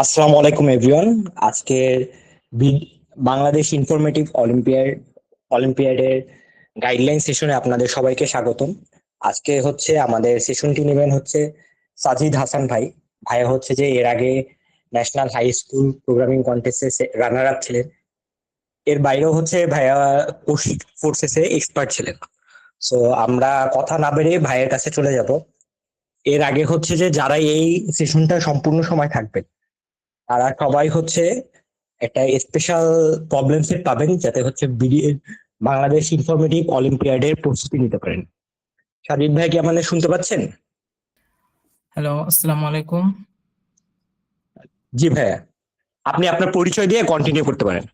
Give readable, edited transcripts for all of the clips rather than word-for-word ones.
আসসালামু আলাইকুম এভরিওয়ান। আজকের বি- বাংলাদেশ ইনফরমেটিভ অলিম্পিয়াডের গাইডলাইন সেশনে আপনাদের সবাইকে স্বাগতম। আজকে হচ্ছে আমাদের সেশনটি নেবেন হচ্ছে সাজিদ হাসান ভাই। ভাইয়া হচ্ছে যে এর আগে ন্যাশনাল হাই স্কুল প্রোগ্রামিং কন্টেস্টে রানার আপ ছিলেন। এর বাইরেও হচ্ছে ভাইয়া ফোর্সেসে এক্সপার্ট ছিলেন। সো আমরা কথা না বেরিয়ে ভাইয়ের কাছে চলে যাব। এর আগে হচ্ছে যে যারা এই সেশনটা সম্পূর্ণ সময় থাকবে তারা সবাই হচ্ছে একটা স্পেশাল প্রবলেম সেট পাবেন, যাতে হচ্ছে বাংলাদেশ ইনফরমেটিভ অলিম্পিয়াডের প্রস্তুতি নিতে পারেন। সাজিদ ভাই কি আমাদের শুনতে পাচ্ছেন? হ্যালো, আসসালামু আলাইকুম। জি ভাইয়া, আপনি আপনার পরিচয় দিয়ে কন্টিনিউ করতে পারেন।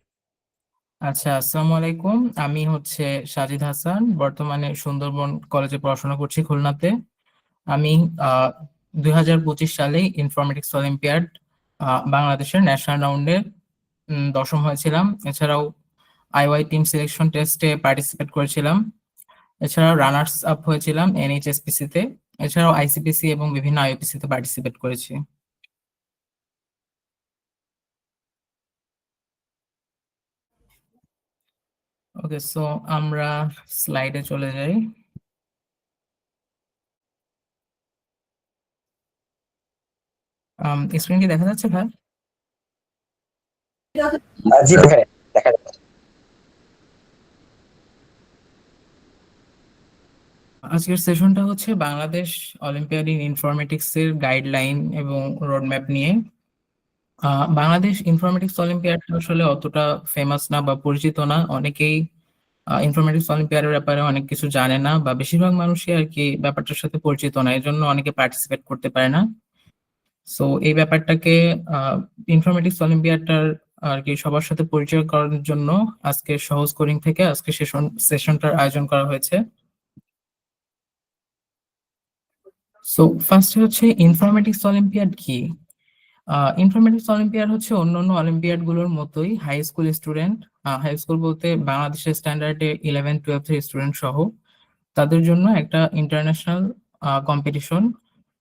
আচ্ছা, আসসালামু আলাইকুম। আমি হচ্ছে সাজিদ হাসান, বর্তমানে সুন্দরবন কলেজে পড়াশোনা করছি খুলনাতে। আমি 2025 সালে ইনফরমেটিক্স অলিম্পিয়াড বাংলাদেশের ন্যাশনাল রাউন্ডে 10ম হয়েছিলাম। এছাড়াও আইওয়াই টিম সিলেকশন টেস্টে পার্টিসিপেট করেছিলাম। এছাড়াও রানার্স আপ হয়েছিলাম এনএইচএসপিসি তে। এছাড়াও আইসিপিসি এবং বিভিন্ন আইওপিসি তে পার্টিসিপেট করেছি। ওকে, সো আমরা স্লাইডে চলে যাই। স্ক্রিন কি দেখা যাচ্ছে ভাই? জি ভাইয়া, দেখা যাচ্ছে। আজকের সেশনটা হচ্ছে বাংলাদেশ অলিম্পিয়াড ইন ইনফরমেটিক্স এর গাইডলাইন এবং রোডম্যাপ নিয়ে। বাংলাদেশ ইনফরমেটিক্স অলিম্পিয়াড আসলে অতটা ফেমাস না বা পরিচিত না। অনেকেই ইনফরমেটিক্স অলিম্পিয়াডের ব্যাপারে অনেক কিছু জানে না, বা বেশিরভাগ মানুষই আর কি ব্যাপারটার সাথে পরিচিত না, এই জন্য অনেকে পার্টিসিপেট করতে পারে না। সো এই ব্যাপারটাকে ইনফরমেটিক্স অলিম্পিয়াডটার আর কি সবার সাথে পরিচয় করার জন্য আজকে সহজ কোডিং থেকে আজকে সেশনটার আয়োজন করা হয়েছে। সো ফার্স্ট হচ্ছে ইনফরমেটিক্স অলিম্পিয়াড কি। ইনফরমেটিক্স অলিম্পিয়াড হচ্ছে অন্যান্য অলিম্পিয়াড গুলোর মতোই high school student, high school বলতে বাংলাদেশের স্ট্যান্ডার্ডে 11-12 এর স্টুডেন্ট সহ তাদের জন্য একটা ইন্টারন্যাশনাল কম্পিটিশন।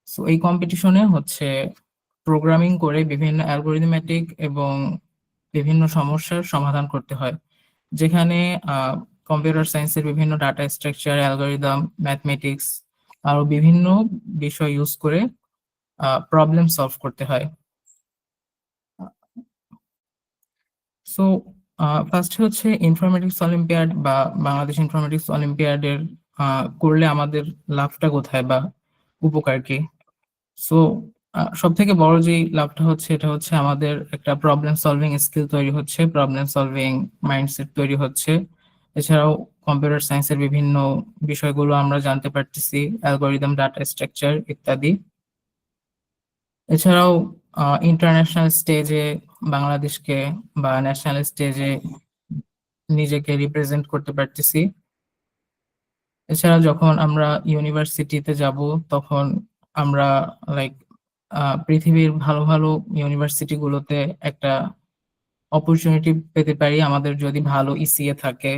সো এই কম্পিটিশনে হচ্ছে প্রোগ্রামিং করে বিভিন্ন অ্যালগোরিদমেটিক এবং বিভিন্ন সমস্যার সমাধান করতে হয়, যেখানে কম্পিউটার সায়েন্সের বিভিন্ন ডাটা স্ট্রাকচার, অ্যালগোরিদম, ম্যাথমেটিক্স আরো বিভিন্ন বিষয় ইউজ করে প্রবলেম সলভ করতে হয়। সো ফার্স্ট হচ্ছে ইনফরমেটিক্স অলিম্পিয়াড বা বাংলাদেশ ইনফরমেটিক্স অলিম্পিয়াডের করলে আমাদের লাভটা কোথায় বা উপকার কি। সো সব থেকে বড় যে লাভটা হচ্ছে এটা হচ্ছে আমাদের একটা প্রবলেম সলভিং স্কিল তৈরি হচ্ছে, প্রবলেম সলভিং মাইন্ডসেট তৈরি হচ্ছে। এছাড়াও কম্পিউটার সায়েন্সের বিভিন্ন বিষয়গুলো আমরা জানতে পারতেছি, অ্যালগোরিদম, ডাটা স্ট্রাকচার ইত্যাদি। এছাড়াও ইন্টারন্যাশনাল স্টেজে বাংলাদেশকে বা ন্যাশনাল স্টেজে নিজেকে রিপ্রেজেন্ট করতে পারতেছি। এছাড়া যখন আমরা ইউনিভার্সিটিতে যাব তখন আমরা লাইক পৃথিবীর ভালো ভালো ইউনিভার্সিটি গুলোতে একটা অপরচুনিটি পেতে পারি, আমাদের যদি ভালো ইসিএ থাকে।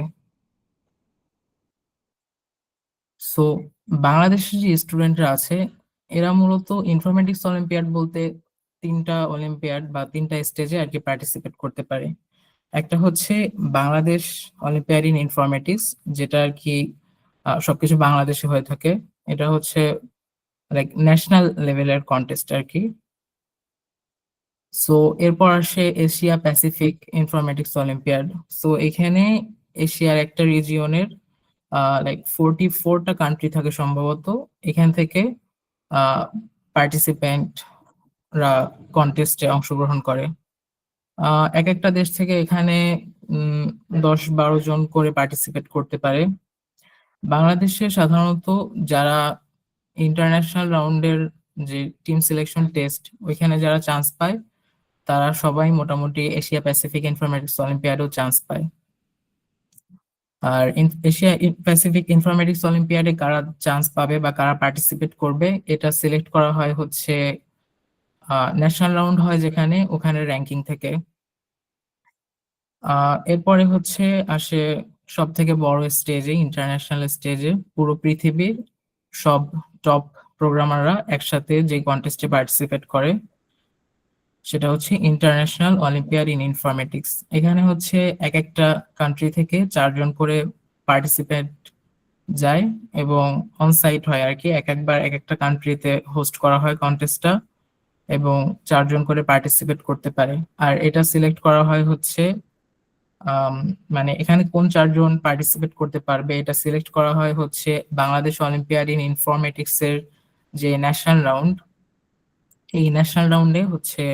সো বাংলাদেশের যে স্টুডেন্টরা আছে এরা মূলত ইনফরমেটিক্স অলিম্পিয়াড বলতে তিনটা অলিম্পিয়াড বা তিনটা স্টেজে আর কি পার্টিসিপেট করতে পারে। একটা হচ্ছে বাংলাদেশ অলিম্পিয়াড ইন ইনফরমেটিক্স, যেটা আর কি সবকিছু বাংলাদেশে হয়ে থাকে। এটা হচ্ছে লাইক ন্যাশনাল লেভেলের কন্টেস্ট আর কি। সো এরপর আসে Asia Pacific informatics olympiad. So এখানে এশিয়ার একটা রিজিয়নের লাইক 44টা কান্ট্রি থাকে সম্ভবত। এখান থেকে পার্টিসিপেন্টরা কন্টেস্টে অংশগ্রহণ করে। এক একটা দেশ থেকে এখানে 10-12 জন করে পার্টিসিপেট করতে পারে। বাংলাদেশে সাধারণত যারা ইন্টারন্যাশনাল রাউন্ডের যে টিম সিলেকশন টেস্ট ওইখানে যারা চান্স পায় তারা সবাই মোটামুটি এশিয়া প্যাসিফিক ইনফরমেটিক্স অলিম্পিয়াডেও চান্স পায়। আর এশিয়া প্যাসিফিক ইনফরমেটিক্স অলিম্পিয়াডে কারা চান্স পাবে বা কারা পার্টিসিপেট করবে এটা সিলেক্ট করা হয় হচ্ছে ন্যাশনাল রাউন্ড হয় যেখানে, ওখানে র্যাঙ্কিং থেকে। এরপরে হচ্ছে আসে সব থেকে বড় স্টেজে, ইন্টারন্যাশনাল স্টেজে পুরো পৃথিবীর সব টপ প্রোগ্রামাররা একসাথে যে কন্টেস্টে পার্টিসিপেট করে। সেটা হচ্ছে ইন্টারন্যাশনাল অলিম্পিয়াড ইন ইনফরমেটিক্স। এখানে হচ্ছে এক একটা কান্ট্রি থেকে 4জন করে পার্টিসিপেন্ট যায় এবং অন সাইট হয় আর কি, এক একবার এক একটা কান্ট্রিতে হোস্ট করা হয় কন্টেস্টটা, এবং 4জন করে পার্টিসিপেট করতে পারে। আর এটা সিলেক্ট করা হয় হচ্ছে আম, মানে এখানে কোন 4জন পার্টিসিপেট করতে পারবে এটা সিলেক্ট করা হয় হচ্ছে বাংলাদেশ অলিম্পিয়াড ইন ইনফরমেটিক্স এর যে ন্যাশনাল রাউন্ড, এই ন্যাশনাল রাউন্ডে হচ্ছে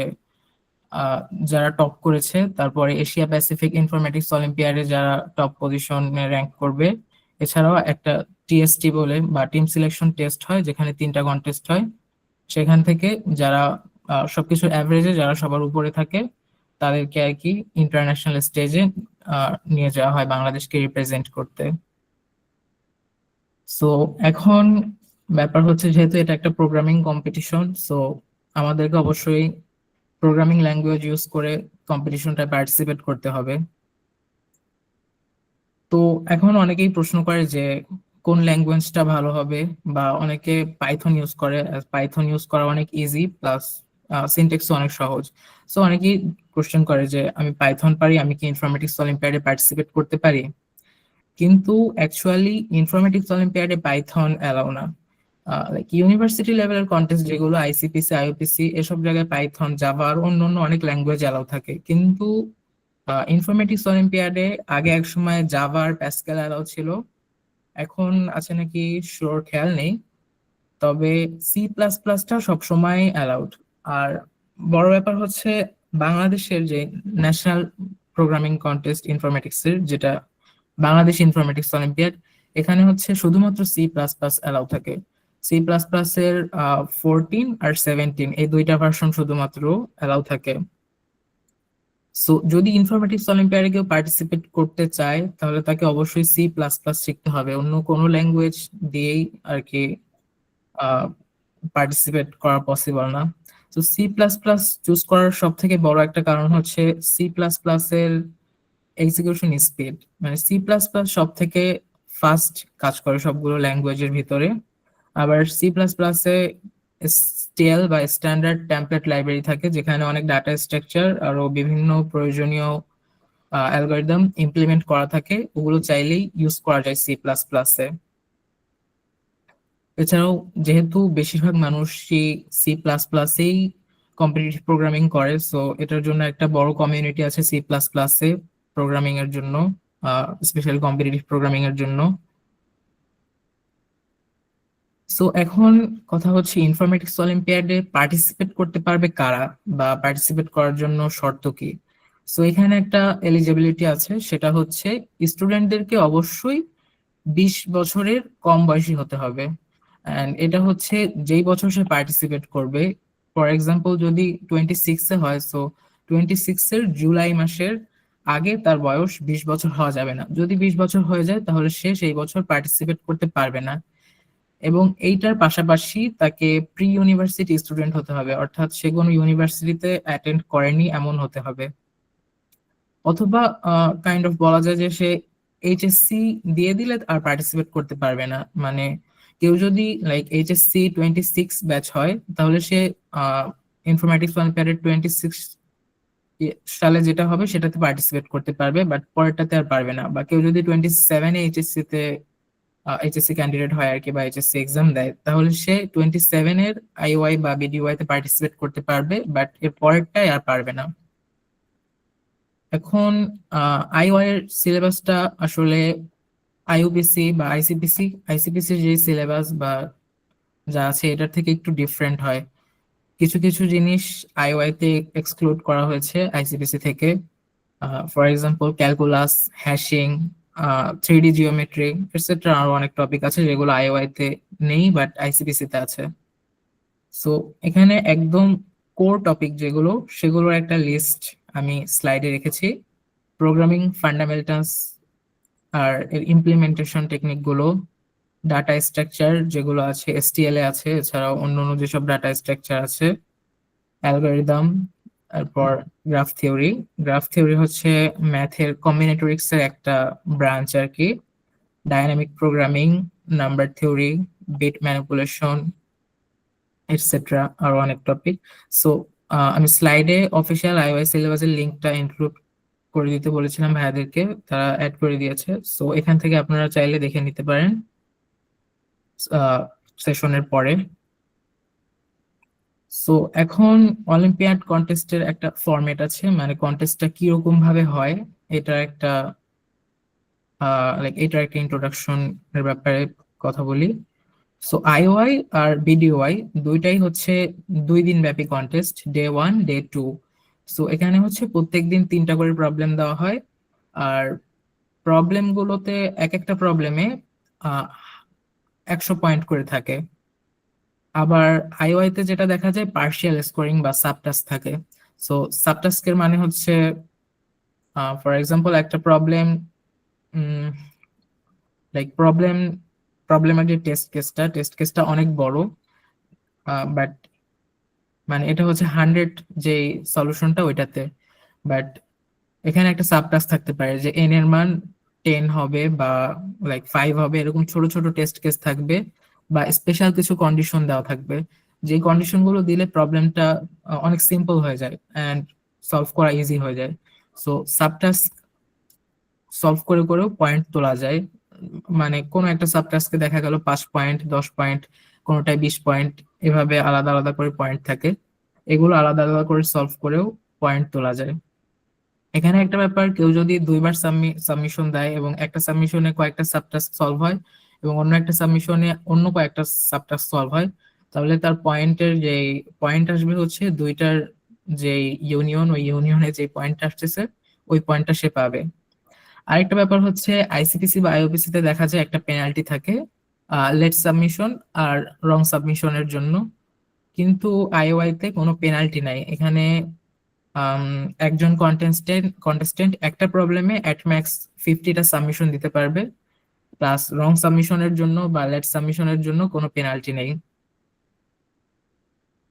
আহ, যারা টপ করেছে, তারপরে এশিয়া প্যাসিফিক ইনফরমেটিক্স অলিম্পিয়াডে যারা টপ পজিশনে র্যাঙ্ক করবে, এছাড়াও একটা টিএসটি বলে বা টিম সিলেকশন টেস্ট হয় যেখানে 3টা কন্টেস্ট হয়। সেখান থেকে যারা সবকিছু অ্যাভারেজে যারা সবার উপরে থাকে তাদেরকে আর কি ইন্টারন্যাশনাল স্টেজে নিয়ে যাওয়া হয় বাংলাদেশকে রিপ্রেজেন্ট করতে। সো এখন ব্যাপার হচ্ছে যেহেতু এটা একটা প্রোগ্রামিং কম্পিটিশন, সো আমাদেরকে অবশ্যই প্রোগ্রামিং ল্যাঙ্গুয়েজ ইউজ করে কম্পিটিশনটায় পার্টিসিপেট করতে হবে। তো এখন অনেকেই প্রশ্ন করে যে কোন ল্যাঙ্গুয়েজটা ভালো হবে, বা অনেকে পাইথন ইউজ করে। পাইথন ইউজ করা অনেক ইজি, প্লাস সিনট্যাক্সও অনেক সহজ। সো অনেকেই কোশ্চেন করে যে আমি পাইথন পারি, আমি কি ইনফরমেটিক্স অলিম্পিয়াডে পার্টিসিপেট করতে পারি? কিন্তু অ্যাকচুয়ালি ইনফরমেটিক্স অলিম্পিয়াডে পাইথন অ্যালাউ না। লাইক ইউনিভার্সিটি লেভেলের কন্টেস্ট যেগুলো আইসিপিসি, আইইউপিসি, এসব জায়গায় পাইথন, জাভা আর অন্য অন্য অনেক ল্যাঙ্গুয়েজ অ্যালাউ থাকে। কিন্তু ইনফরমেটিক্স অলিম্পিয়াডে আগে এক সময় জাভা আর প্যাসকেল অ্যালাউ ছিল, এখন আছে নাকি শিওর খেয়াল নেই। তবে সি প্লাস প্লাসটা সবসময় অ্যালাউড। আর বড় ব্যাপার হচ্ছে বাংলাদেশের যে ন্যাশনাল প্রোগ্রামিং কন্টেস্ট ইনফরমেটিক্স এর, যেটা বাংলাদেশ ইনফরমেটিক্স অলিম্পিয়াড, এখানে হচ্ছে শুধুমাত্র সি প্লাস প্লাস অ্যালাউ থাকে। সি প্লাস প্লাস এর 14 আর 17 এই দুইটা ভার্সন শুধুমাত্র অ্যালাউ থাকে। সো যদি ইনফরমেটিক্স অলিম্পিয়াডে কেউ পার্টিসিপেট করতে চায় তাহলে তাকে অবশ্যই সি প্লাস প্লাস শিখতে হবে, অন্য কোনো ল্যাঙ্গুয়েজ দিয়েই আর কি পার্টিসিপেট করা পসিবল না। তো সি প্লাস প্লাস চুজ করার সব থেকে বড় একটা কারণ হচ্ছে সি প্লাস প্লাস এর এক্সিকিউশন স্পিড। মানে সি প্লাস প্লাস সব থেকে ফাস্ট কাজ করে সবগুলো ল্যাঙ্গুয়েজের ভিতরে। আবার সি প্লাস প্লাসে স্টেল বা স্ট্যান্ডার্ড টেমপ্লেট লাইব্রেরি থাকে যেখানে অনেক ডাটা স্ট্রাকচার আরো বিভিন্ন প্রয়োজনীয় অ্যালগরিদম ইমপ্লিমেন্ট করা থাকে, ওগুলো চাইলেই ইউজ করা যায় সি প্লাস প্লাসে। এছাড়াও যেহেতু বেশিরভাগ মানুষই সি প্লাস প্লাসেই কম্পিটিটিভ প্রোগ্রামিং করে, সো এটার জন্য একটা বড় কমিউনিটি আছে সি প্লাস প্লাসে প্রোগ্রামিং এর জন্য, স্পেশালি কম্পিটিটিভ প্রোগ্রামিং এর জন্য। সো এখন কথা হচ্ছে ইনফরমেটিক্স অলিম্পিয়াডে পার্টিসিপেট করতে পারবে কারা, বা পার্টিসিপেট করার জন্য শর্ত কি? সো এখানে একটা এলিজিবিলিটি আছে, সেটা হচ্ছে স্টুডেন্টদেরকে অবশ্যই 20 বছরের কম বয়সী হতে হবে। এন্ড এটা হচ্ছে যেই বছর সে পার্টিসিপেট করবে। ফর এক্সাম্পল যদি 26-এ হয়, সো 26-এর জুলাই মাসের আগে তার বয়স 20 বছর হওয়া যাবে না। যদি 20 বছর হয়ে যায় তাহলে সে সেই বছর পার্টিসিপেট করতে পারবে না। এবং এইটার পাশাপাশি তাকে প্রি ইউনিভার্সিটি স্টুডেন্ট হতে হবে, অর্থাৎ সে কোনো ইউনিভার্সিটিতে অ্যাটেন্ড করেনি এমন হতে হবে। অথবা কাইন্ড অফ বলা যায় যে সে এইচএসসি দিয়ে দিলে আর পার্টিসিপেট করতে পারবে না। মানে কেউ যদি লাইক এইচএসসি 26 ব্যাচ হয় তাহলে সে ইনফরমেটিক্স অলিম্পিয়াডের 26 সালে যেটা হবে সেটাতে পার্টিসিপেট করতে পারবে, বাট পরেরটাতে আর পারবে না। বা কেউ যদি 27-এ এইচএসসি ক্যান্ডিডেট হয় আর কি, বা এইচএসসি এক্সাম দেয়, তাহলে সে 27-এর আইওয়াই বা বিডিওয়াই তে পার্টিসিপেট করতে পারবে, বাট এর পরেরটাই আর পারবে না। এখন আইওয়াই এর সিলেবাসটা আসলে আইইউপিসি বা আইসিপিসির যে সিলেবাস বা যা আছে এটার থেকে একটু ডিফারেন্ট হয়। কিছু কিছু জিনিস আইওয়াই তে এক্সক্লুড করা হয়েছে আইসিপিসি থেকে। For example calculus, hashing, 3D geometry etcetera, আরো অনেক টপিক আছে যেগুলো আইওয়াই তে নেই বাট আইসিপিসি তে আছে। সো এখানে একদম কোর টপিক যেগুলো, সেগুলোর একটা লিস্ট আমি স্লাইডে রেখেছি। প্রোগ্রামিং ফান্ডামেন্টালস আর এর ইমপ্লিমেন্টেশন টেকনিক গুলো, ডাটা স্ট্রাকচার যেগুলো আছে এসটিএল এ আছে, এছাড়াও অন্যান্য যেসব ডাটা স্ট্রাকচার আছে, অ্যালগরিদম, তারপর গ্রাফ থিওরি। গ্রাফ থিওরি হচ্ছে ম্যাথের কম্বিনেটরিক্স এর একটা ব্রাঞ্চ আর কি। Dynamic programming, number theory, bit manipulation etcetera, আরো অনেক টপিক। সো আমি স্লাইডে অফিসিয়াল আইওআই সিলেবাসের লিঙ্কটা ইনক্লুড করে দিতে বলেছিলাম ভাইয়াদেরকে, তারা অ্যাড করে দিয়েছে। সো এখান থেকে আপনারা চাইলে দেখে নিতে পারেন সেশনের পরে। সো এখন অলিম্পিয়াড কন্টেস্টের একটা ফরম্যাট আছে, মানে কন্টেস্টটা কিরকম ভাবে হয় এটা একটা এটার একটা ইন্ট্রোডাকশন এর ব্যাপারে কথা বলি। সো আইওআই আর বিডিওআই দুইটাই হচ্ছে 2 দিন ব্যাপী কন্টেস্ট, ডে 1 ডে 2। সো এখানে হচ্ছে প্রত্যেকদিন 3টা করে প্রবলেম দেওয়া হয়, আর প্রবলেম গুলোতে এক একটা প্রবলেমে 100 পয়েন্ট করে থাকে। আবার আইওআই তে যেটা দেখা যায় পার্শিয়াল স্কোরিং বা সাবটাস্ক থাকে। সো সাবটাস্কের মানে হচ্ছে ফর এক্সাম্পল একটা প্রবলেম, প্রবলেমের যে টেস্ট কেসটা অনেক বড়, বাট মানে এটা হচ্ছে 100 যে সলিউশনটা ওইটাতে, বাট এখানে একটা সাবটাস্ক থাকতে পারে যে এন এর মান 10 হবে বা 5 হবে, এরকম ছোট ছোট টেস্ট কেস থাকবে বা স্পেশাল কিছু কন্ডিশন দেওয়া থাকবে, যে কন্ডিশন গুলো দিলে প্রবলেমটা অনেক সিম্পল হয়ে যায় এন্ড সলভ করা ইজি হয়ে যায়। সো সাবটাস্ক সলভ করে করেও পয়েন্ট তোলা যায়। মানে কোনো একটা সাবটাস্কে দেখা গেল 5 পয়েন্ট, 10 পয়েন্ট, কোনোটায় 20 পয়েন্ট, এভাবে আলাদা আলাদা করে পয়েন্ট থাকে। এগুলো আলাদা আলাদা করে সলভ করেও পয়েন্ট তোলা যায়। এখানে একটা ব্যাপার, কেউ যদি 2বার সাবমিশন দেয় এবং একটা সাবমিশনে কয়েকটা সাবটাস্ক সলভ হয় এবং অন্য একটা সাবমিশনে অন্য কয়েকটা সাবটাস্ক সলভ হয়, তাহলে তার পয়েন্টের যে পয়েন্ট আসবে হচ্ছে দুইটার যে ইউনিয়ন, ওই ইউনিয়নে যে পয়েন্ট আসতেছে ওই পয়েন্টটা সে পাবে। আরেকটা ব্যাপার হচ্ছে আইসিপিসি বা আইওপিসি তে দেখা যায় একটা পেনাল্টি থাকে লেট সাবমিশন আর রং সাবমিশনের জন্য, কিন্তু আইওআই তে কোনো পেনাল্টি নাই। এখানে আম, একজন কন্টেস্টেন্ট একটা প্রবলেমে অ্যাট ম্যাক্স 50টা সাবমিশন দিতে পারবে, প্লাস রং সাবমিশনের জন্য বা লেট সাবমিশনের জন্য কোনো পেনাল্টি নেই।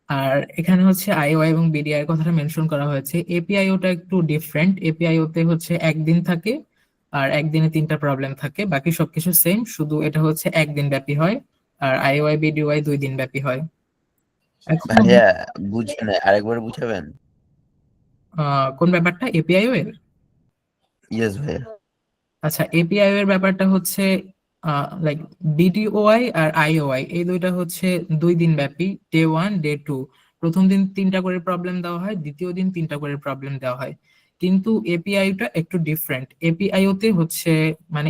আর এখানে হচ্ছে আইওআই এবং বিডিআই এর কথাটা মেনশন করা হয়েছে। এপিআই ওটা একটু ডিফারেন্ট, এপিআই ওতে হচ্ছে একদিন থাকে আর একদিনে 3টা প্রবলেম থাকে, বাকি সবকিছু সেম, শুধু এটা হচ্ছে একদিন ব্যাপী হয়, আর আইওআই বিডিওআই 2 দিন ব্যাপী হয়। এখন ভাইয়া বুঝেন আরেকবার বুঝাবেন? কোন ব্যাপারটা এপিআই এর? ইয়েস ভাইয়া। আচ্ছা, এপিআই এর ব্যাপারটা হচ্ছে লাইক বিডিওআই আর আইওআই এই দুইটা হচ্ছে 2 দিন ব্যাপী, ডে 1 ডে 2। প্রথম দিন 3টা করে প্রবলেম দেওয়া হয়, দ্বিতীয় দিন 3টা করে প্রবলেম দেওয়া হয়। কিন্তু এপিআইটা একটু ডিফারেন্ট। এপিআইওতে হচ্ছে মানে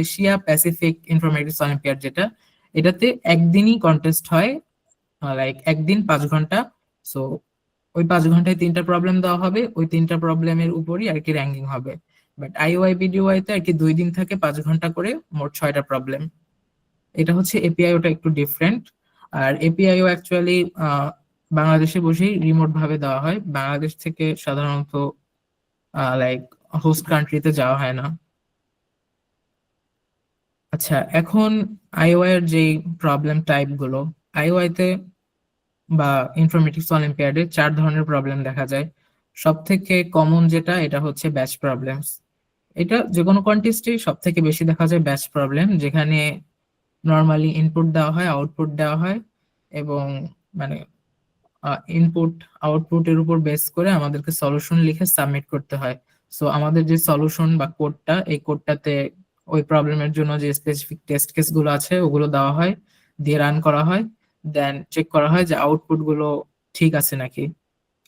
এশিয়া প্যাসিফিক ইনফরমেটিক্স অলিম্পিয়াড যেটা, এটাতে একদিনই কন্টেস্ট হয়, একদিন 5 ঘন্টা। সো ওই 5 ঘন্টায় 3টা প্রবলেম দেওয়া হবে, ওই 3টা প্রবলেমের উপরই আর কি র্যাঙ্কিং হবে। বাট আইওআই বিডিওআই তে আর কি 2 দিন থাকে, 5 ঘন্টা করে, মোট 6টা প্রবলেম। এটা হচ্ছে এপিআই, ওটা একটু ডিফারেন্ট। আর এপিআইও অ্যাকচুয়ালি বাংলাদেশে বসেই রিমোট ভাবে দেওয়া হয়, বাংলাদেশ থেকে সাধারণত লাইক হোস্ট কান্ট্রিতে যাওয়া হয় না। আচ্ছা, এখন আইওআই এর যে প্রবলেম টাইপ গুলো, আইওআই তে বা ইনফরমেটিক্স অলিম্পিয়াডে 4 ধরনের প্রবলেম দেখা যায়। সব থেকে কমন যেটা, এটা হচ্ছে ব্যাচ প্রবলেমস। এটা যে কোনো কন্টেস্টে সব থেকে বেশি দেখা যায় ব্যাচ প্রবলেম, যেখানে নর্মালি ইনপুট দেওয়া হয়, আউটপুট দেওয়া হয়, এবং মানে ইনপুট আউটপুটের উপর বেস করে আমাদেরকে সলিউশন লিখে সাবমিট করতে হয়। সো আমাদের যে সলিউশন বা কোডটা, এই কোডটাতে ওই প্রবলেমের জন্য যে স্পেসিফিক টেস্ট কেস গুলো আছে ওগুলো দেওয়া হয়, দিয়ে রান করা হয়, দেন চেক করা হয় যে আউটপুট গুলো ঠিক আছে নাকি।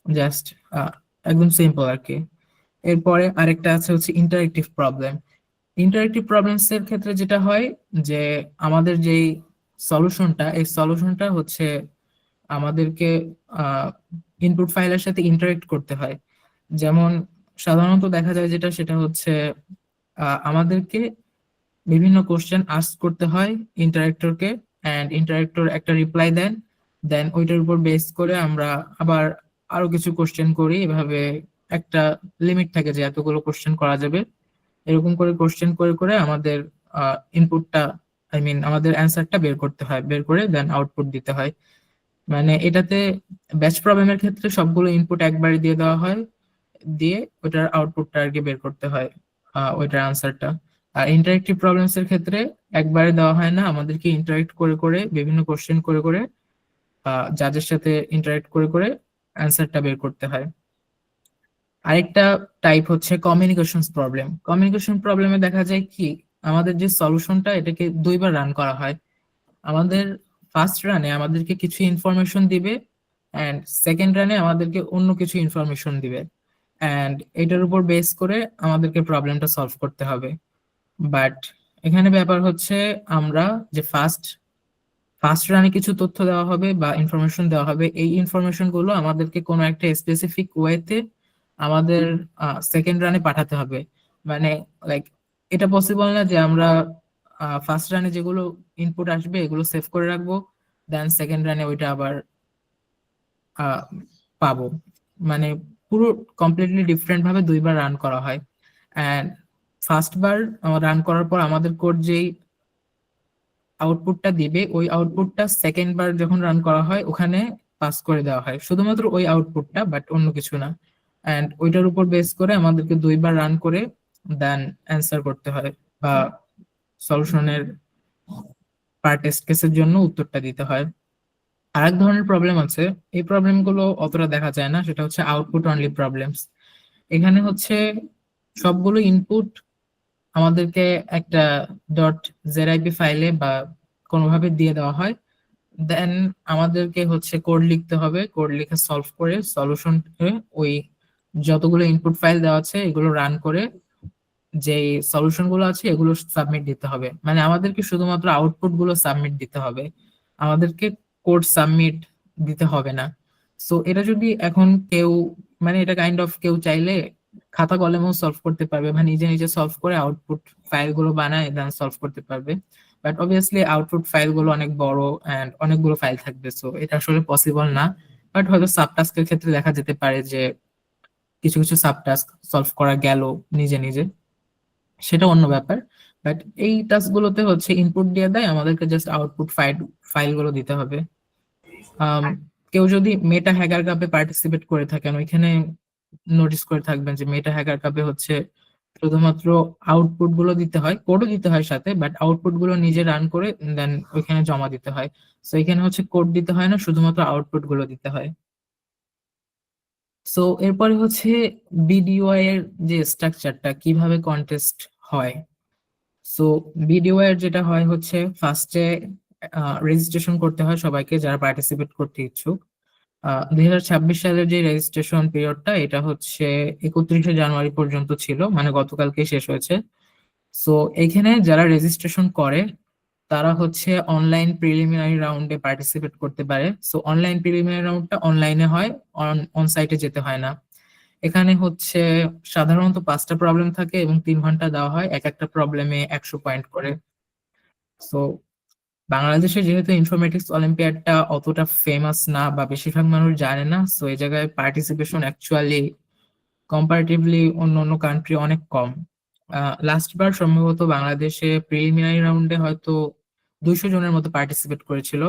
জাস্ট একদম সিম্পল আর কি। এরপরে আরেকটা আছে হচ্ছে ইন্টারেক্টিভ প্রবলেম। ইন্টারেক্টিভ প্রবলেমস এর ক্ষেত্রে যেটা হয় যে আমাদের যেই সলিউশনটা, এই সলিউশনটা হচ্ছে আমাদেরকে ইনপুট ফাইলের সাথে ইন্টারেক্ট করতে হয়। যেমন সাধারণত দেখা যায় যেটা, সেটা হচ্ছে আমাদেরকে বিভিন্ন কোশ্চেন আস্ক করতে হয় ইন্টারেক্টরকে, এন্ড ইন্টারেক্টর একটা রিপ্লাই দেন, দেন ওইটার উপর বেস করে আমরা আবার আরো কিছু কোশ্চেন করি। এভাবে একটা লিমিট থাকে যে এতগুলো কোশ্চেন করা যাবে, এরকম করে কোশ্চেন করে করে আমাদের ইনপুটটা, আমাদের অ্যান্সারটা বের করতে হয়, বের করে দেন আউটপুট দিতে হয়। মানে এটাতে ব্যাচ প্রবলেমের ক্ষেত্রে সবগুলো ইনপুট একবারে দিয়ে দেওয়া হয়, দিয়ে ওটার আউটপুটটা আর কি বের করতে হয়, ওইটার আনসারটা। আর ইন্টারেক্টিভ প্রবলেমস এর ক্ষেত্রে একবারে দেওয়া হয় না, আমাদেরকে ইন্টারেক্ট করে করে বিভিন্ন কোশ্চেন করে করে জাজের সাথে ইন্টারেক্ট করে করে অ্যান্সারটা বের করতে হয়। আরেকটা টাইপ হচ্ছে কমিউনিকেশন প্রবলেম। কমিউনিকেশন প্রবলেমে দেখা যায় কি, আমাদের যে সলিউশনটা এটাকে দুইবার রান করা হয়। আমাদের ফার্স্ট রানে আমাদেরকে কিছু ইনফরমেশন দিবে, অ্যান্ড সেকেন্ড রানে আমাদেরকে অন্য কিছু ইনফরমেশন দিবে, অ্যান্ড এটার উপর বেস করে আমাদেরকে প্রবলেমটা সলভ করতে হবে। বাট এখানে ব্যাপার হচ্ছে, আমরা যে ফার্স্ট ফার্স্ট রানে কিছু তথ্য দেওয়া হবে বা ইনফরমেশন দেওয়া হবে, এই ইনফরমেশন গুলো আমাদেরকে কোনো একটা স্পেসিফিক ওয়েতে আমাদের সেকেন্ড রানে পাঠাতে হবে। মানে লাইক এটা পসিবল না যে আমরা ফার্স্ট রানে যেগুলো ইনপুট আসবে এগুলো সেভ করে রাখবো, দেন সেকেন্ড রানে ওইটা আবার আহ, পাবো। মানে পুরো কমপ্লিটলি ডিফারেন্ট ভাবে দুইবার রান করা হয়। অ্যান্ড ফার্স্ট বার রান করার পর আমাদের কোড যেই আউটপুটটা দিবে, ওই আউটপুটটা সেকেন্ড বার যখন রান করা হয় ওখানে পাস করে দেওয়া হয়, শুধুমাত্র ওই আউটপুটটা, বাট অন্য কিছু না। অ্যান্ড ওইটার উপর বেস করে আমাদেরকে দুইবার রান করে দেন অ্যান্সার করতে হয়, বা সলিউশনের পার টেস্ট কেসের জন্য উত্তরটা দিতে হয়। আরেক ধরনের প্রবলেম আছে, এই প্রবলেম গুলো অতটা দেখা যায় না, সেটা হচ্ছে আউটপুট অনলি প্রবলেমস। এখানে হচ্ছে সবগুলো ইনপুট আমাদেরকে একটা ডট জেআইপি ফাইলে বা কোনোভাবে দিয়ে দেওয়া হয়, দেন আমাদেরকে হচ্ছে কোড লিখতে হবে, কোড লিখে সলভ করে সলিউশন ওই যতগুলো ইনপুট ফাইল দেওয়া আছে এগুলো রান করে যে সলিউশন গুলো আছে এগুলো সাবমিট দিতে হবে। মানে আমাদেরকে শুধুমাত্র আউটপুট গুলো সাবমিট দিতে হবে, আমাদেরকে কোড সাবমিট দিতে হবে না। সো এটা যদি এখন কেউ, মানে এটা কাইন্ড অফ কেউ চাইলে খাতা কলমেও সলভ করতে পারবে বা নিজে নিজে সলভ করে আউটপুট ফাইল গুলো বানায় দেন সলভ করতে পারবে। বাট অবভিয়াসলি আউটপুট ফাইল গুলো অনেক বড় এন্ড অনেকগুলো ফাইল থাকবে, সো এটা আসলে পসিবল না। বাট হয়তো সাবটাস্কের ক্ষেত্রে দেখা যেতে পারে যে কিছু কিছু সাবটাস্ক সলভ করা গেল নিজে নিজে, সেটা অন্য ব্যাপার। বাট এই টাস্ক গুলোতে হচ্ছে ইনপুট দিয়ে দেয়, আমাদেরকে জাস্ট আউটপুট ফাইল গুলো দিতে হবে। আম, কেউ যদি মেটা হ্যাকার কাপে পার্টিসিপেট করে থাকেন, ওইখানে নোটিস করে থাকবেন যে মেটা হ্যাকার কাপে হচ্ছে শুধুমাত্র আউটপুট গুলো দিতে হয়, কোডও দিতে হয় সাথে, বাট আউটপুট গুলো নিজে রান করে দেন ওইখানে জমা দিতে হয়। তো এখানে হচ্ছে কোড দিতে হয় না, শুধুমাত্র আউটপুট গুলো দিতে হয়। সো এরপরে হচ্ছে বিডিওআই এর যে স্ট্রাকচারটা, কিভাবে কন্টেস্ট হয়। সো বিডিওআই এর যেটা হয় হচ্ছে ফার্স্টে রেজিস্ট্রেশন করতে হয় সবাইকে যারা পার্টিসিপেট করতে ইচ্ছুক। 2026 সালের যে রেজিস্ট্রেশন পিরিয়ডটা এটা হচ্ছে 31শে জানুয়ারি পর্যন্ত ছিল, মানে গতকালকে শেষ হয়েছে। সো এখানে যারা রেজিস্ট্রেশন করে তারা হচ্ছে অনলাইন প্রিলিমিনারি রাউন্ডে পার্টিসিপেট করতে পারে। সো অনলাইন প্রিলিমিনারি রাউন্ডটা অনলাইনে হয়, অন সাইটে যেতে হয় না। এখানে হচ্ছে সাধারণত 5টা প্রবলেম থাকে এবং 3 ঘন্টা দেওয়া হয়, এক একটা প্রবলেমে 100 পয়েন্ট করে। সো বাংলাদেশে যেহেতু ইনফরমেটিক্স অলিম্পিয়াডটা অতটা ফেমাস না বা বেশিরভাগ মানুষ জানে না, সো এই জায়গায় পার্টিসিপেশন অ্যাকচুয়ালি কম্পারেটিভলি অন্য অন্য কান্ট্রি অনেক কম। লাস্ট বার সম্ভবত বাংলাদেশে প্রিলিমিনারি রাউন্ডে হয়তো 200 জনের মতো পার্টিসিপেট করেছিল।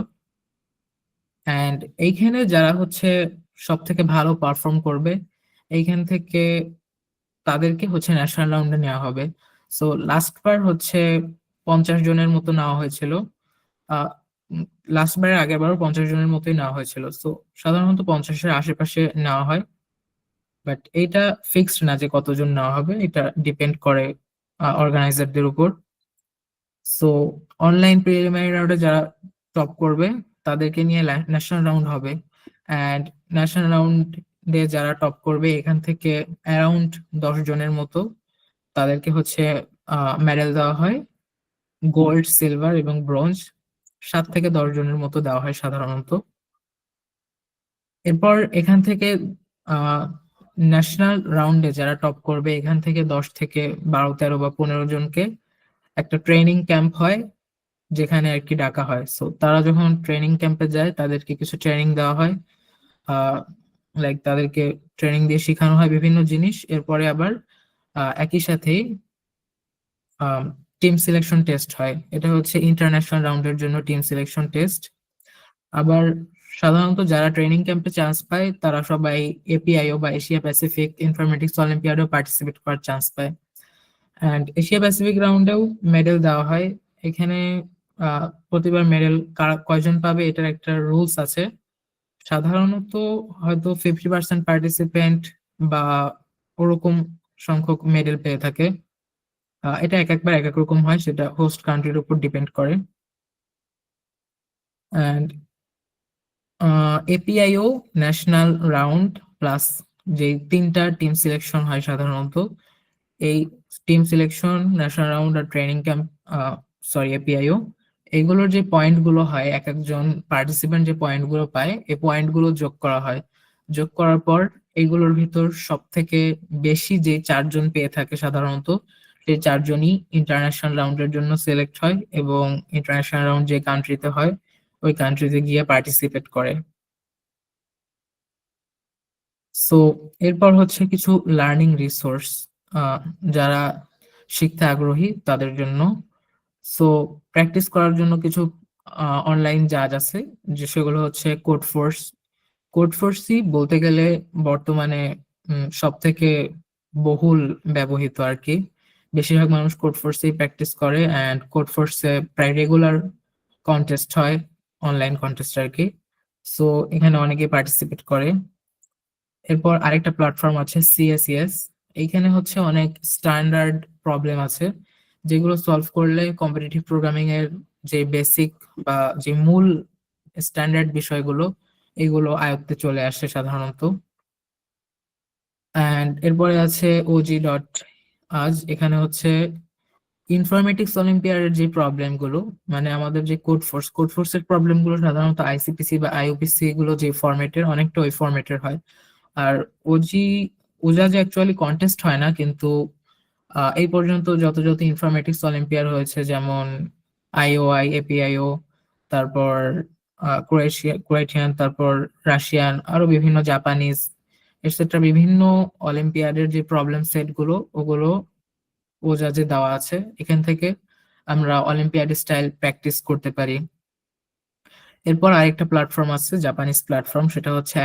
অ্যান্ড এইখানে যারা হচ্ছে সব থেকে ভালো পারফর্ম করবে এইখান থেকে তাদেরকে হচ্ছে ন্যাশনাল রাউন্ডে নেওয়া হবে। সো লাস্ট বার হচ্ছে 50 জনের মতো নেওয়া হয়েছিল। লাস্ট বারের আগের বারও 50 জনের মতোই নেওয়া হয়েছিল। সো সাধারণত 50-এর আশেপাশে নেওয়া হয়, বাট এটা ফিক্সড না যে কতজন নেওয়া হবে, এটা ডিপেন্ড করে অর্গানাইজারদের উপর। সো অনলাইন প্রিলিমিনারি রাউন্ডে যারা টপ করবে তাদেরকে নিয়ে ন্যাশনাল রাউন্ড হবে, অ্যান্ড ন্যাশনাল রাউন্ডে যারা টপ করবে এখান থেকে অ্যারাউন্ড 10 জনের মতো তাদেরকে হচ্ছে মেডেল দেওয়া হয়, গোল্ড, সিলভার এবং ব্রোঞ্জ। 7 থেকে 10 জনের মতো দেওয়া হয় সাধারণত। এরপর এখান থেকে ন্যাশনাল রাউন্ডে যারা টপ করবে এখান থেকে 10 থেকে 12, 13 বা 15 জনকে একটা ট্রেনিং ক্যাম্প হয় যেখানে আর কি ডাকা হয়। সো তারা যখন ট্রেনিং ক্যাম্পে যায় তাদেরকে কিছু ট্রেনিং দেওয়া হয়, লাইক তাদেরকে ট্রেনিং দিয়ে শেখানো হয় বিভিন্ন জিনিস। এরপরে আবার একই সাথেই টিম সিলেকশন টেস্ট হয়, এটা হচ্ছে ইন্টারন্যাশনাল রাউন্ডের জন্য টিম সিলেকশন টেস্ট। আবার সাধারণত যারা ট্রেনিং ক্যাম্পে চান্স পায় তারা সবাই এপিআইও বা এশিয়া প্যাসিফিক ইনফরমেটিক্স অলিম্পিয়াডেও পার্টিসিপেট করার চান্স পায়। অ্যান্ড এশিয়া প্যাসিফিক রাউন্ডেও মেডেল দেওয়া হয়। এখানে প্রতিবার মেডেল কয়জন পাবে এটার একটা রুলস আছে। সাধারণত হয়তো 50% পার্টিসিপেন্ট বা ওরকম সংখ্যক মেডেল পেয়ে থাকে। এটা এক একবার এক এক রকম হয়, সেটা হোস্ট কান্ট্রির উপর ডিপেন্ড করে। অ্যান্ড এপিআইও ন্যাশনাল রাউন্ড প্লাস যে 3টা টিম সিলেকশন হয় সাধারণত, এই টিম সিলেকশন, ন্যাশনাল রাউন্ড আর ট্রেনিং ক্যাম্প, এপিআইও, এগুলোর যে পয়েন্ট গুলো হয়, এক একজন পার্টিসিপেন্ট যে পয়েন্ট গুলো পায়, এই পয়েন্ট গুলো যোগ করা হয়। যোগ করার পর এইগুলোর ভিতর সব থেকে বেশি যে 4জন পেয়ে থাকে সাধারণত, সেই 4জনই ইন্টারন্যাশনাল রাউন্ডের জন্য সিলেক্ট হয় এবং ইন্টারন্যাশনাল রাউন্ড যে কান্ট্রিতে হয় ওই কান্ট্রিতে গিয়ে পার্টিসিপেট করে। সো এরপর হচ্ছে কিছু লার্নিং রিসোর্স যারা শিখতে আগ্রহী তাদের জন্য। সো প্র্যাকটিস করার জন্য কিছু অনলাইন জাজ আছে, যে সেগুলো হচ্ছে কোডফোর্স। কোডফোর্সই বলতে গেলে বর্তমানে সব থেকে বহুল ব্যবহৃত আর কি। বেশিরভাগ মানুষ কোডফোর্সেই প্র্যাকটিস করে, অ্যান্ড কোডফোর্সে প্রায় রেগুলার কন্টেস্ট হয়, অনলাইন কন্টেস্ট আর কি। সো এখানে অনেকে পার্টিসিপেট করে। এরপর আরেকটা প্ল্যাটফর্ম আছে সিএসইএস। এইখানে হচ্ছে অনেক স্ট্যান্ডার্ড প্রবলেম আছে, যেগুলো সলভ করলে কম্পিটিটিভ প্রোগ্রামিং এর যে বেসিক বা যে মূল স্ট্যান্ডার্ড বিষয়গুলো, এগুলো আয়ত্তে চলে আসে সাধারণত। অ্যান্ড এরপরে আছে ওজি ডট আজ। এখানে হচ্ছে ইনফরমেটিক্স অলিম্পিয়াডের যে প্রবলেম গুলো, মানে আমাদের যে কোড ফোর্স এর প্রবলেম গুলো সাধারণত আইসিপিসি বা আইইউপিসি গুলো যে ফরম্যাটের, অনেকটা ওই ফরম্যাটের হয়। আর ওজি ওজাজে অ্যাকচুয়ালি কন্টেস্ট হয় না, কিন্তু এই পর্যন্ত যত যত ইনফরমেটিক্স অলিম্পিয়াড হয়েছে, যেমন আইওআই, এপিআইও, তারপর ক্রোয়েশিয়ান, তারপর রাশিয়ান, আরো বিভিন্ন জাপানিজ এটসেট্রা, বিভিন্ন অলিম্পিয়াডের যে প্রবলেম সেট গুলো, ওগুলো ওজাজে দেওয়া আছে। এখান থেকে আমরা অলিম্পিয়াড স্টাইল প্র্যাকটিস করতে পারি। এরপর আরেকটা প্ল্যাটফর্ম আছে, জাপানিজ প্ল্যাটফর্ম, সেটা হচ্ছে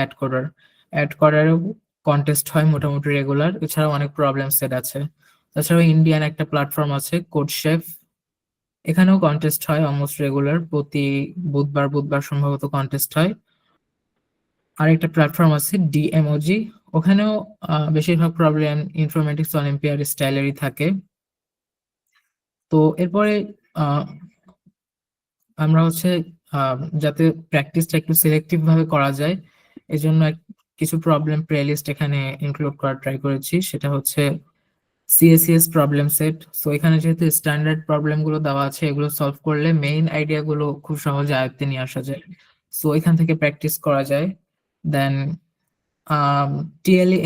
অ্যাড করারও কন্টেস্ট হয় মোটামুটি রেগুলার। এছাড়াও অনেক প্রবলেম সেট আছে। তাছাড়াও ইন্ডিয়ান একটা প্ল্যাটফর্ম আছে কোডশেফ, এখানেও কন্টেস্ট হয় অলমোস্ট রেগুলার, প্রতি বুধবার বুধবার সম্ভবত কন্টেস্ট হয়। আরেকটা প্ল্যাটফর্ম আছে ডিএমওজি, ওখানেও বেশিরভাগ প্রবলেম ইনফরমেটিক্স অলিম্পিয়াড স্টাইলেরই থাকে। তো এরপরে আহ, আমরা হচ্ছে যাতে প্র্যাকটিসটা একটু সিলেক্টিভ ভাবে করা যায়, এজন্য কিছু প্রবলেম প্লেলিস্ট এখানে ইনক্লুড করার ট্রাই করেছি। সেটা হচ্ছে সিএসসিএস প্রবলেম সেট। সো এখানে যেহেতু স্ট্যান্ডার্ড প্রবলেম গুলো দেওয়া আছে, এগুলো সলভ করলে মেইন আইডিয়া গুলো খুব সহজে আয়ত্তে নিয়ে আসা যায়। সো এখান থেকে প্র্যাকটিস করা যায়। দেন টিএলই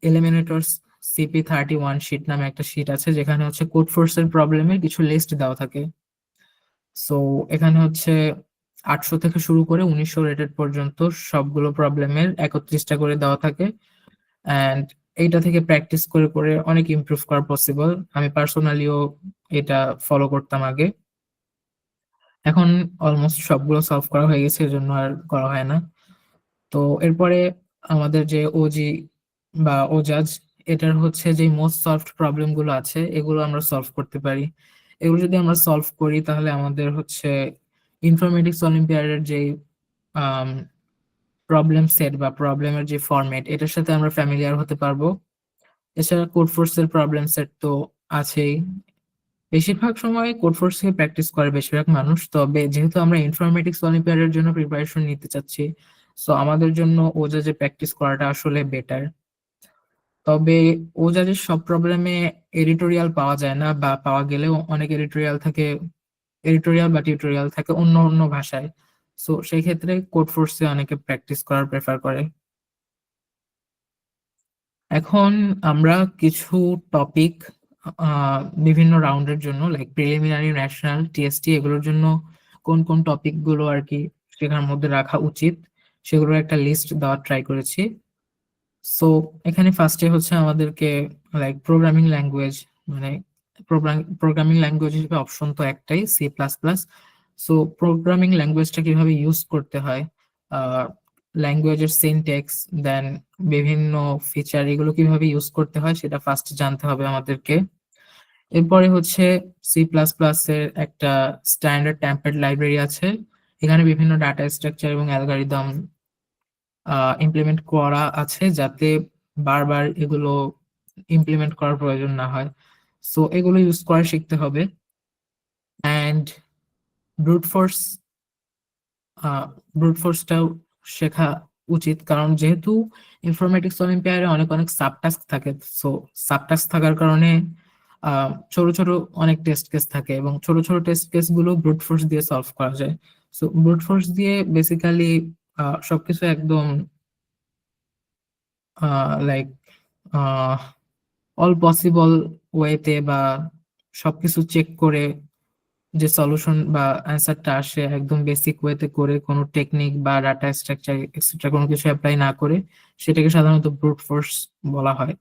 এলিমিনেটরস CP31 শিট নামে একটা শিট আছে, যেখানে হচ্ছে কোড ফোর্সের প্রবলেমের কিছু লিস্ট দেওয়া থাকে। সো এখানে হচ্ছে 800 থেকে শুরু করে 1900 রেটেড পর্যন্ত সবগুলো প্রবলেমের 31টা করে দেওয়া থাকে। অ্যান্ড এইটা থেকে প্র্যাকটিস করে করে অনেক ইমপ্রুভ করা পসিবল। আমি পার্সোনালিও এটা ফলো করতাম আগে, এখন অলমোস্ট সবগুলো সলভ করা হয়ে গেছে, এজন্য আর করা হয় না। তো এরপরে আমাদের যে ওজি বা ওজাজ, এটার হচ্ছে যে মোস্ট সলভড প্রবলেম গুলো আছে, এগুলো আমরা সলভ করতে পারি। এগুলো যদি আমরা সলভ করি, তাহলে আমাদের হচ্ছে ইনফরমেটিক্স অলিম্পিয়াডের যে প্রবলেম সেট বা প্রবলেমের যে ফরম্যাট, এটার সাথে আমরা ফ্যামিলিয়ার হতে পারবো। এছাড়া কোড ফোর্সের প্রবলেম সেট তো আছেই। বেশিরভাগ সময় কোড ফোর্স থেকে প্র্যাকটিস করে বেশিরভাগ মানুষ, তবে যেহেতু আমরা ইনফরমেটিক্স অলিম্পিয়াডের জন্য প্রিপারেশন নিতে চাচ্ছি, সো আমাদের জন্য ওজাজে প্র্যাকটিস করাটা আসলে বেটার। তবে ওজাজের সব প্রবলেমে এডিটোরিয়াল পাওয়া যায় না, বা পাওয়া গেলেও অনেক এডিটোরিয়াল বা টিউটোরিয়াল থাকে অন্য অন্য ভাষায়। সো সেই ক্ষেত্রে কোড ফোর্সে অনেকে প্র্যাকটিস করার প্রেফার করে। এখন আমরা কিছু টপিক বিভিন্ন রাউন্ডের জন্য, লাইক প্রিলিমিনারি, ন্যাশনাল, টিএসটি, এগুলোর জন্য কোন কোন টপিক গুলো আর কি শেখার মধ্যে রাখা উচিত, সেগুলোর একটা লিস্ট দেওয়ার ট্রাই করেছি। সো এখানে ফার্স্টে হচ্ছে আমাদেরকে লাইক প্রোগ্রামিং ল্যাঙ্গুয়েজ, মানে প্রোগ্রামিং ল্যাঙ্গুয়েজ হিসেবে অপশন তো একটাই, C++। সো প্রোগ্রামিং ল্যাঙ্গুয়েজটা কিভাবে ইউজ করতে হয়, ল্যাঙ্গুয়েজের সিনট্যাক্স, দেন বিভিন্ন ফিচার, এগুলো কিভাবে ইউজ করতে হয় সেটা ফার্স্ট জানতে হবে আমাদেরকে। এরপরে হচ্ছে C++ এর একটা স্ট্যান্ডার্ড টেমপ্লেট লাইব্রেরি আছে, এখানে বিভিন্ন ডাটা স্ট্রাকচার এবং অ্যালগরিদম ইমপ্লিমেন্ট করা আছে, যাতে বারবার এগুলো ইমপ্লিমেন্ট করার প্রয়োজন না হয়। সো এগুলো ইউজ করা শিখতে হবে। অ্যান্ড ব্রুট ফোর্স ব্রুট ফোর্সটাও শেখা উচিত, কারণ যেহেতু ইনফরমেটিক্স অলিম্পিয়াডে অনেক অনেক সাবটাস্ক থাকে। সো সাবটাস্ক থাকার কারণে ছোট ছোট অনেক টেস্ট কেস থাকে, এবং ছোট ছোট টেস্ট কেস গুলো ব্রুট ফোর্স দিয়ে সলভ করা যায়। সো ব্রুট ফোর্স দিয়ে বেসিক্যালি সবকিছু একদম লাইক অল পসিবল ওয়েতে বা সবকিছু চেক করে যে সলিউশন বা অ্যান্সারটা আসে একদম বেসিক ওয়েতে করে, কোনো টেকনিক বা ডাটা স্ট্রাকচার এক্সেট্রা কোনো কিছু অ্যাপ্লাই না করে, সেটাকে সাধারণত ব্রুট ফোর্স বলা হয়।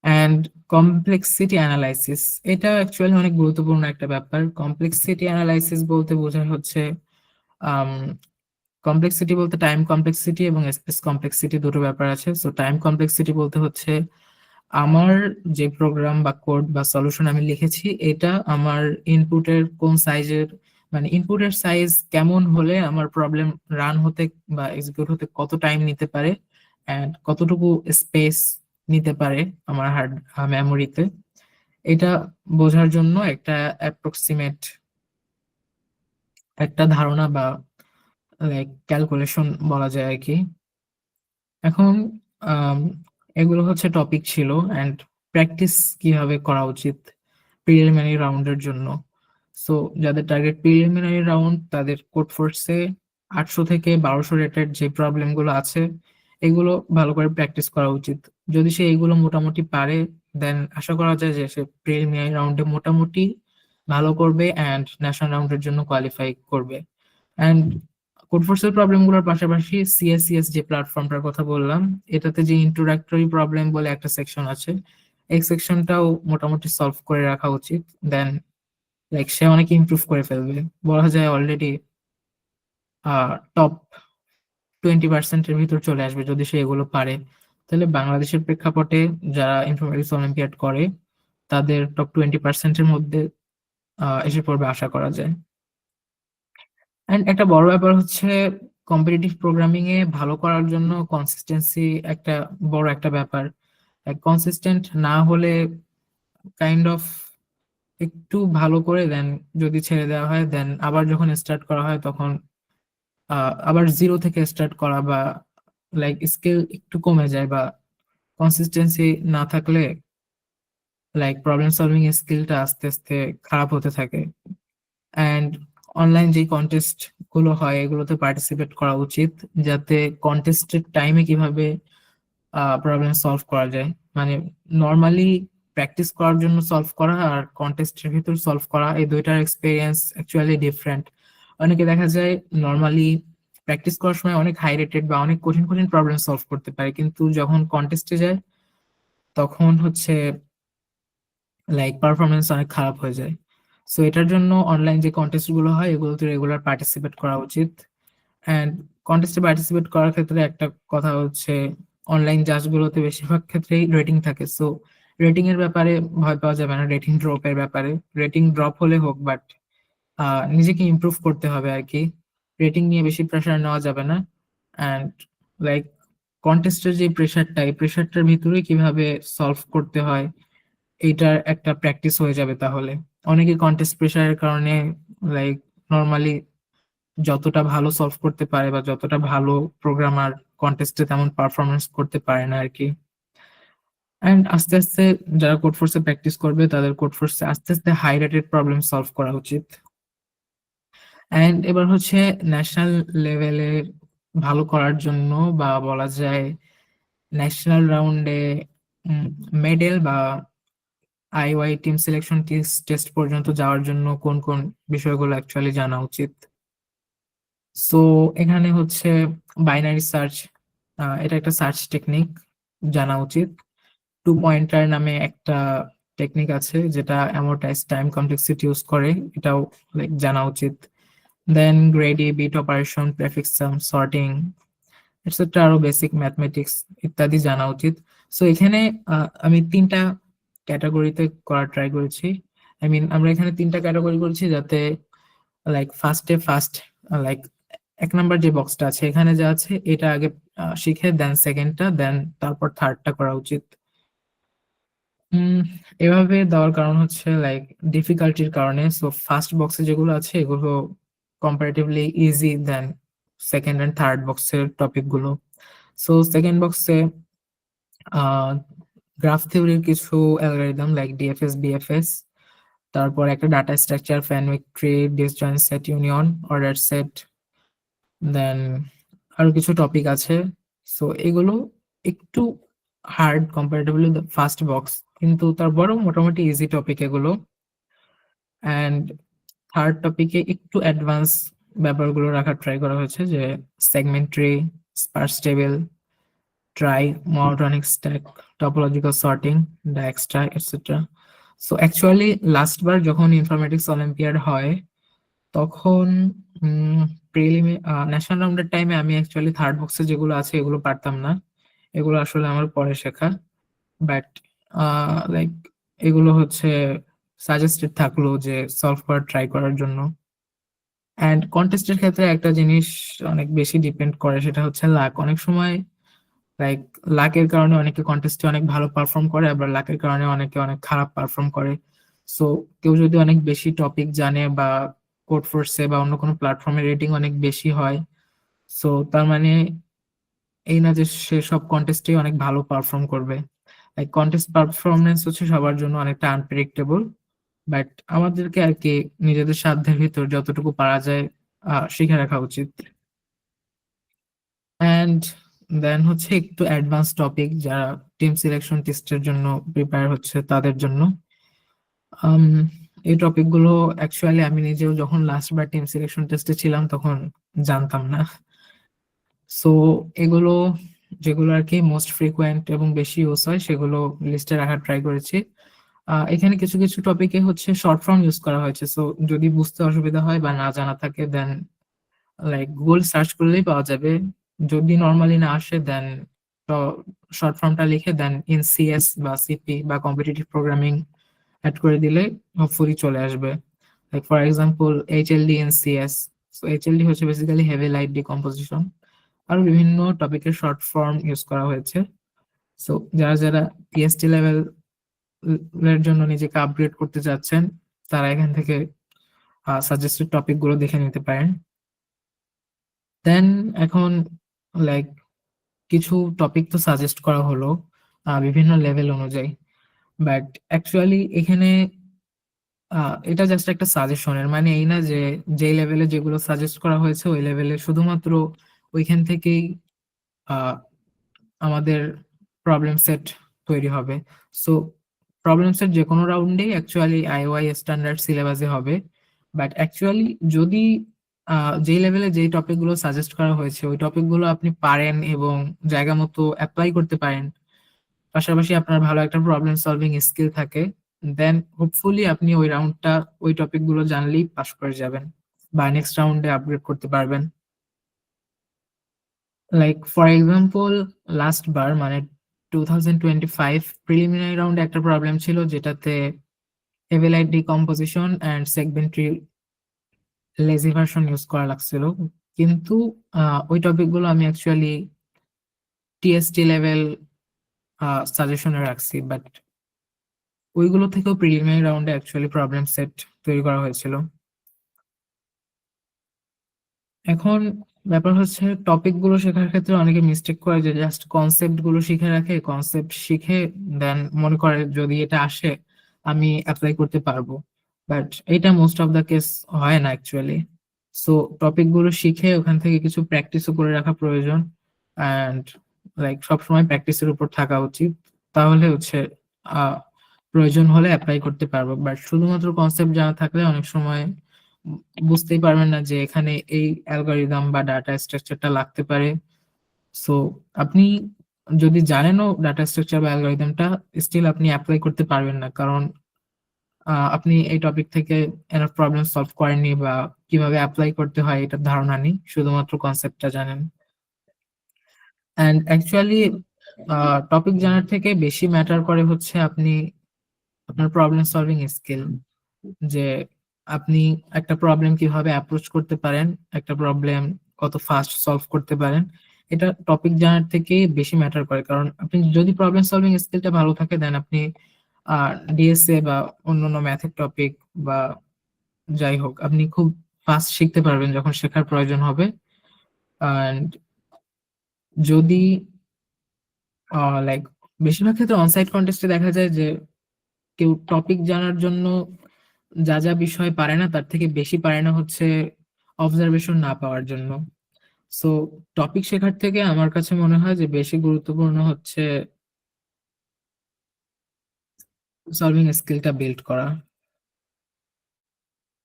অ্যান্ড কমপ্লেক্সিটি অ্যানালাইসিস, এটা অ্যাকচুয়ালি অনেক গুরুত্বপূর্ণ একটা ব্যাপার। কমপ্লেক্সিটি অ্যানালাইসিস বলতে বোঝায় হচ্ছে কমপ্লেক্সিটি বলতে টাইম কমপ্লেক্সিটি এবং স্পেস কমপ্লেক্সিটি দুটো ব্যাপার আছে। সো টাইম কমপ্লেক্সিটি বলতে হচ্ছে আমার যে প্রোগ্রাম বা কোড বা সলিউশন আমি লিখেছি, এটা আমার ইনপুটের কোন সাইজের, মানে ইনপুটের সাইজ কেমন হলে আমার প্রবলেম রান হতে বা এক্সিকিউট হতে কত টাইম নিতে পারে, এন্ড কতটুকু স্পেস নিতে পারে আমার হার্ড মেমোরিতে, এটা বোঝার জন্য একটা অ্যাপ্রক্সিমেট একটা ধারণা বা লাইক ক্যালকুলেশন বলা যায় আর কি। এখন আম, এগুলো হচ্ছে টপিক ছিল, অ্যান্ড প্র্যাকটিস কিভাবে করা উচিত প্রিলিমিনারি রাউন্ডের জন্য। সো যাদের টার্গেট প্রিলিমিনারি রাউন্ড, তাদের কোড ফোর্সে 800 থেকে 1200 রেটের যে প্রবলেম গুলো আছে, এগুলো ভালো করে প্র্যাকটিস করা উচিত। যদি সে এগুলো মোটামুটি পারে, দেন আশা করা যায় যে সে প্রিলিমিনারি রাউন্ডে মোটামুটি ভালো করবে অ্যান্ড ন্যাশনাল রাউন্ডের জন্য কোয়ালিফাই করবে। অ্যান্ড কোডফোর্সের প্রবলেম গুলোর পাশাপাশি সিএসসিএস যে প্ল্যাটফর্মটার কথা বললাম, এটাতে যে ইন্ট্রোডাক্টরি প্রবলেম বলে একটা সেকশন আছে, এই সেকশনটাও মোটামুটি সলভ করে রাখা উচিত। দেন লাইক সে অনেক ইমপ্রুভ করে ফেলবে, বলা যায় অলরেডি টপ 20%-এর ভিতর চলে আসবে যদি সে এগুলো পারে। তাহলে বাংলাদেশের প্রেক্ষাপটে যারা ইনফরমেটিক্স অলিম্পিয়াড করে, তাদের টপ 20%-এর মধ্যে এসে পড়বে আশা করা যায়। এন্ড একটা বড় ব্যাপার হচ্ছে কম্পিটিটিভ প্রোগ্রামিং এ ভালো করার জন্য কনসিস্টেন্সি একটা বড় একটা ব্যাপার। কনসিস্টেন্ট না হলে কাইন্ড অফ একটু ভালো করে দেন যদি ছেড়ে দেওয়া হয়, দেন আবার যখন স্টার্ট করা হয় তখন আবার জিরো থেকে স্টার্ট করা বা লাইক স্কিল একটু কমে যায়, বা কনসিস্টেন্সি না থাকলে লাইক প্রবলেম সলভিং স্কিলটা আস্তে আস্তে খারাপ হতে থাকে। অ্যান্ড অনলাইন যে কন্টেস্ট গুলো হয় এগুলোতে পার্টিসিপেট করা উচিত, যাতে কন্টেস্টের টাইমে কিভাবে প্রবলেম সলভ করা যায়, মানে নর্মালি প্র্যাকটিস করার জন্য সলভ করা আর কন্টেস্টের ভিতর সলভ করা, এই দুইটার এক্সপিরিয়েন্স অ্যাকচুয়ালি ডিফারেন্ট। অনেকে দেখা যায় নর্মালি প্র্যাকটিস করার সময় অনেক হাই রেটেড বা অনেক কঠিন কঠিন প্রবলেম সলভ করতে পারে, কিন্তু যখন কন্টেস্টে যায় তখন হচ্ছে লাইক পারফরমেন্স অনেক খারাপ হয়ে যায়। সো এটার জন্য অনলাইন যে কন্টেস্ট গুলো হয় এগুলোতে রেগুলার পার্টিসিপেট করা উচিত। অ্যান্ড কন্টেস্টে পার্টিসিপেট করার ক্ষেত্রে একটা কথা হচ্ছে, অনলাইন জাজ গুলোতে বেশিরভাগ ক্ষেত্রেই রেটিং থাকে। সো রেটিং এর ব্যাপারে ভয় পাওয়া যাবে না, রেটিং ড্রপ এর ব্যাপারে। রেটিং ড্রপ হলে হোক, বাট নিজেকে ইমপ্রুভ করতে হবে আর কি। রেটিং নিয়ে বেশি প্রেশার নেওয়া যাবে না। অ্যান্ড লাইক কন্টেস্টের যে প্রেশারটা, এই প্রেশারটার ভিতরে কিভাবে সলভ করতে হয়, এইটার একটা প্র্যাকটিস হয়ে যাবে তাহলে। অনেকে কন্টেস্ট প্রেশারের কারণে লাইক নর্মালি যতটা ভালো সলভ করতে পারে বা যতটা ভালো প্রোগ্রামার, কন্টেস্টে তেমন পারফরমেন্স করতে পারে না আর কি। এন্ড আস্তে আস্তে যারা কোড ফোর্সে প্র্যাকটিস করবে, তাদের কোড ফোর্সে আস্তে আস্তে হাই রেটেড প্রবলেম সলভ করা উচিত। এন্ড এবার হচ্ছে ন্যাশনাল লেভেলে ভালো করার জন্য, বা বলা যায় ন্যাশনাল রাউন্ডে মেডেল বা আইওয়াই টিম সিলেকশন টেস্ট পর্যন্ত যাওয়ার জন্য কোন কোন বিষয়গুলো অ্যাকচুয়ালি জানা উচিত। সো এখানে হচ্ছে বাইনারি সার্চ, এটা একটা সার্চ টেকনিক, জানা উচিত। 2 পয়েন্টার নামে একটা টেকনিক আছে যেটা অ্যামোর্টাইজ টাইম কমপ্লেক্সিটি ইউজ করে, এটাও লাইক জানা উচিত। দেন গ্রেডি, বিট অপারেশন, প্রেফিক্স সাম, সর্টিং এটসেট্রা, আরো বেসিক ম্যাথমেটিক্স ইত্যাদি জানা উচিত। সো এখানে আমি 3টা ক্যাটাগরিতে করার ট্রাই করেছি। আই মিন আমরা এখানে 3টা ক্যাটাগরি করেছি, যাতে লাইক ফার্স্ট লাইক 1 নাম্বার যে বক্সটা আছে এখানে যা আছে এটা আগে শিখে দেন সেকেন্ডটা, দেন তারপর থার্ডটা করা উচিত। এভাবে দেওয়ার কারণ হচ্ছে লাইক ডিফিকাল্টির কারণে। সো ফার্স্ট বক্সে যেগুলো আছে এগুলো comparatively easy then second and third বক্সের টপিক গুলো। সো সেকেন্ড বক্সে গ্রাফ থিওরির কিছু অ্যালগরিদম লাইক ডিএফএস বিএফএস, তারপর একটা data structure, Fenwick tree, disjoint set, union, order set, then আরো কিছু টপিক আছে। সো এগুলো একটু হার্ড কম্পারেটিভলি ফার্স্ট বক্স, কিন্তু তারপরেও মোটামুটি ইজি টপিক এগুলো। অ্যান্ড থার্ড টপিকে একটু অ্যাডভান্স ব্যাপারগুলো রাখার ট্রাই করা হয়েছে, যে segment tree, sparse table, trie, monotonic stack, topological sorting, Dijkstra, etc. So actually last বার যখন ইনফরমেটিক্স অলিম্পিয়াড হয় তখন ন্যাশনাল রাউন্ডের টাইমে আমি অ্যাকচুয়ালি থার্ড বক্সে যেগুলো আছে এগুলো পারতাম না, এগুলো আসলে আমার পরে শেখা। বাট লাইক এগুলো হচ্ছে সাজেস্টেড থাকলো যে সলভ করার ট্রাই করার জন্য। অ্যান্ড কন্টেস্টের ক্ষেত্রে একটা জিনিস অনেক বেশি ডিপেন্ড করে, সেটা হচ্ছে লাক। অনেক সময় লাইক লাকের কারণে অনেকে কন্টেস্টে অনেক ভালো পারফর্ম করে, আবার লাকের কারণে অনেকে অনেক খারাপ পারফর্ম করে। সো কেউ যদি অনেক বেশি টপিক জানে বা কোড ফোর্সে বা অন্য কোনো প্ল্যাটফর্মে রেটিং অনেক বেশি হয়, সো তার মানে এই না যে সে সব কন্টেস্টে অনেক ভালো পারফর্ম করবে। লাইক কন্টেস্ট পারফরমেন্স হচ্ছে সবার জন্য অনেকটা আনপ্রেডিক্টেবল, বাট আমাদেরকে আর কি নিজেদের সাধ্যের ভিতর যতটুকু পারা যায় শিখে রাখা উচিত। অ্যান্ড দেন হচ্ছে একটু অ্যাডভান্স টপিক যারা টিম সিলেকশন টেস্টের জন্য প্রিপেয়ার হচ্ছে তাদের জন্য। আম, এই টপিক গুলো অ্যাকচুয়ালি আমি নিজেও যখন লাস্ট বার টিম সিলেকশন টেস্টে ছিলাম তখন জানতাম না। সো এগুলো যেগুলো আর কি মোস্ট ফ্রিকোয়েন্ট এবং বেশি ইউজ হয় সেগুলো লিস্টে রাখার ট্রাই করেছি। এখানে কিছু কিছু টপিকে হচ্ছে শর্ট ফর্ম ইউজ করা হয়েছে, সো যদি বুঝতে অসুবিধা হয় বা না জানা থাকে দেন লাইক গুগল সার্চ করলেই পাওয়া যাবে। যদি নর্মালি না আসে দেন তো শর্ট ফর্মটা লিখে দেন ইন সিএস বা সিপি বা কম্পিটিটিভ প্রোগ্রামিং অ্যাড করে দিলে হোপফুলি চলে আসবে। Like for example HLD in CS. So HLD হচ্ছে বেসিক্যালি হেভি লাইট ডিকম্পোজিশন। আরো বিভিন্ন টপিকের শর্ট ফর্ম ইউজ করা হয়েছে। সো যারা যারা পিএইচডি লেভেল এর জন্য নিজেকে আপগ্রেড করতে চাচ্ছেন তারা এখান থেকে সাজেস্টেড টপিক গুলো দেখে নিতে পারেন। দেন এখন লাইক কিছু টপিক তো সাজেস্ট করা হলো বিভিন্ন লেভেল অনুযায়ী, বাট অ্যাকচুয়ালি এখানে এটা জাস্ট একটা সাজেশনের, মানে এই না যে যেই লেভেলে যেগুলো সাজেস্ট করা হয়েছে ওই লেভেলে শুধুমাত্র ওইখান থেকেই আহ, আমাদের প্রবলেম সেট তৈরি হবে। সো প্রবলেম সেট যে কোনো রাউন্ডেই অ্যাকচুয়ালি আইওআই স্ট্যান্ডার্ড সিলেবাসে হবে, বাট অ্যাকচুয়ালি যদি যেই লেভেলে যেই টপিকগুলো সাজেস্ট করা হয়েছে ওই টপিকগুলো আপনি পারেন এবং জায়গা মতো অ্যাপ্লাই করতে পারেন, পাশাপাশি আপনার ভালো একটা প্রবলেম সলভিং স্কিল থাকে, দেন হোপফুলি আপনি ওই রাউন্ডটা ওই টপিকগুলো জানলেই পাস করে যাবেন বা নেক্সট রাউন্ডে আপগ্রেড করতে পারবেন। লাইক ফর এক্সাম্পল লাস্ট বার মানে 2025 প্রিলিমিনারি রাউন্ডে একটা প্রবলেম ছিল যেটাতে heavy light decomposition and segment tree lazy version use করা লাগছিল, কিন্তু ওই টপিকগুলো আমি অ্যাকচুয়ালি টিএসটি লেভেল সাজেশনে রাখছি, বাট ওইগুলো থেকেও প্রিলিমিনারি রাউন্ডে অ্যাকচুয়ালি প্রবলেম সেট তৈরি করা হয়েছিল। এখন ব্যাপার হচ্ছে টপিক গুলো শেখার ক্ষেত্রে অনেকে মিস্টেক করে যে জাস্ট কনসেপ্ট গুলো শিখে রাখে, কনসেপ্ট শিখে দেন মনে করে যদি এটা আসে আমি অ্যাপ্লাই করতে পারবো, বাট এটা মোস্ট অফ দা কেস হয় না অ্যাকচুয়ালি। সো টপিক গুলো শিখে ওখান থেকে কিছু প্র্যাকটিসও করে রাখা প্রয়োজন, অ্যান্ড লাইক সবসময় প্র্যাকটিসের উপর থাকা উচিত, তাহলে হচ্ছে আহ প্রয়োজন হলে অ্যাপ্লাই করতে পারবো। বাট শুধুমাত্র কনসেপ্ট জানা থাকলে অনেক সময় বুঝতেই পারবেন না যে এখানে এই অ্যালগরিদম বা ডাটা স্ট্রাকচারটা লাগতে পারে। সো আপনি যদি জানেনও ডাটা স্ট্রাকচার বা অ্যালগরিদমটা, স্টিল আপনি অ্যাপ্লাই করতে পারবেন না, কারণ আপনি এই টপিক থেকে এনাফ প্রবলেম সলভ করেননি বা কিভাবে অ্যাপ্লাই করতে হয় এটার ধারণা নেই, শুধুমাত্র কনসেপ্টটা জানেন। অ্যান্ড অ্যাকচুয়ালি টপিক জানার থেকে বেশি ম্যাটার করে হচ্ছে আপনি আপনার প্রবলেম সলভিং স্কিল, যে আপনি একটা প্রবলেম কিভাবে অ্যাপ্রোচ করতে পারেন, একটা প্রবলেম কত ফাস্ট সলভ করতে পারেন, এটা টপিক জানার থেকে বেশি ম্যাটার করে, কারণ আপনি যদি প্রবলেম সলভিং স্কিলটা ভালো থাকে দেন আপনি ডিএসএ বা অন্যান্য ম্যাথের টপিক বা যাই হোক আপনি খুব ফাস্ট শিখতে পারবেন যখন শেখার প্রয়োজন হবে। অ্যান্ড যদি লাইক বেশিরভাগ ক্ষেত্রে অনসাইট কন্টেস্টে দেখা যায় যে কেউ টপিক জানার জন্য যা যা বিষয় পারে না তার থেকে বেশি পারে না হচ্ছে অবজারভেশন না পাওয়ার জন্য। সো টপিক শেখার থেকে আমার কাছে মনে হয় যে বেশি গুরুত্বপূর্ণ হচ্ছে সলভিং স্কিলটা বিল্ড করা।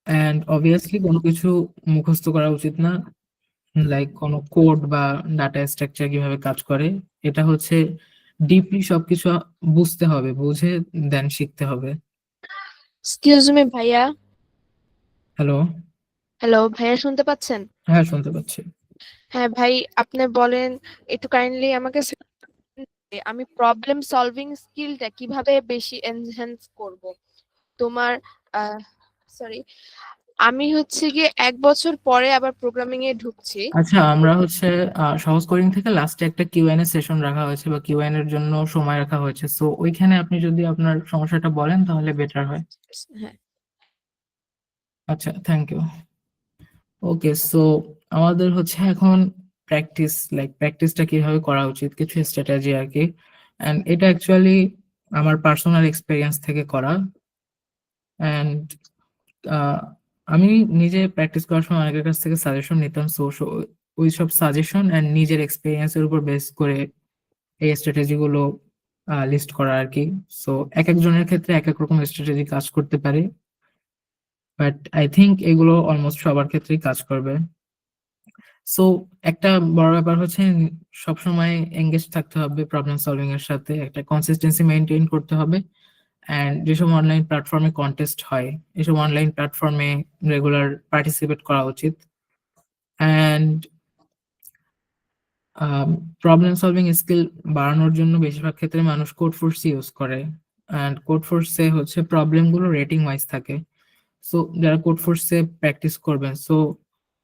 অ্যান্ড অবভিয়াসলি কোনো কিছু মুখস্থ করা উচিত না, লাইক কোনো কোড বা ডাটা স্ট্রাকচার কিভাবে কাজ করে, এটা হচ্ছে ডিপলি সবকিছু বুঝতে হবে, বুঝে দেন শিখতে হবে। এক্সকিউজ মি ভাইয়া। হ্যালো। হ্যালো ভাইয়া, শুনতে পাচ্ছেন? হ্যাঁ, শুনতে পাচ্ছি। হ্যাঁ ভাই, আপনি বলেন একটু কাইন্ডলি আমাকে আমি প্রবলেম সলভিং স্কিলটা কিভাবে বেশি এনহ্যান্স করব। তোমার সরি, আমি হচ্ছে গিয়ে 1 বছর পরে আবার প্রোগ্রামিং এ ঢুকছি। আচ্ছা, আমরা হচ্ছে সহজ কোডিং থেকে লাস্টে একটা কিউএনএ সেশন রাখা হয়েছে বা কিউএনএ এর জন্য সময় রাখা হয়েছে, সো ওইখানে আপনি যদি আপনার সমস্যাটা বলেন তাহলে বেটার হয়। হ্যাঁ, আচ্ছা, থ্যাংক ইউ। ওকে, সো আমাদের হচ্ছে এখন প্র্যাকটিসটা কিভাবে করা উচিত, কিছু স্ট্র্যাটেজি আর কি। এন্ড এটা অ্যাকচুয়ালি আমার পার্সোনাল এক্সপেরিয়েন্স থেকে করা। এন্ড আমি নিজে প্র্যাকটিস করার সময় অনেকের কাছ থেকে সাজেশন নিতাম, সো ওই সব সাজেশন এন্ড নিজের এক্সপেরিয়েন্সের উপর বেস করে এই স্ট্র্যাটেজি গুলো লিস্ট করা আর কি। সো এক একজনের ক্ষেত্রে এক এক রকম স্ট্র্যাটেজি কাজ করতে পারে, বাট আই থিংক এগুলো অলমোস্ট সবার ক্ষেত্রেই কাজ করবে। সো একটা বড় ব্যাপার হচ্ছে সবসময় এঙ্গেজ থাকতে হবে প্রবলেম সলভিং এর সাথে, একটা কনসিস্টেন্সি মেনটেন করতে হবে। অ্যান্ড যেসব অনলাইন প্ল্যাটফর্মে কন্টেস্ট হয় এসব অনলাইন প্ল্যাটফর্মে রেগুলার পার্টিসিপেট করা উচিত। অ্যান্ড প্রবলেম সলভিং স্কিল বাড়ানোর জন্য বেশিরভাগ ক্ষেত্রে মানুষ কোড ফোর্স ইউজ করে। অ্যান্ড কোড ফোর্সে হচ্ছে প্রবলেমগুলো রেটিং ওয়াইজ থাকে। সো যারা কোড ফোর্সে প্র্যাকটিস করবেন, সো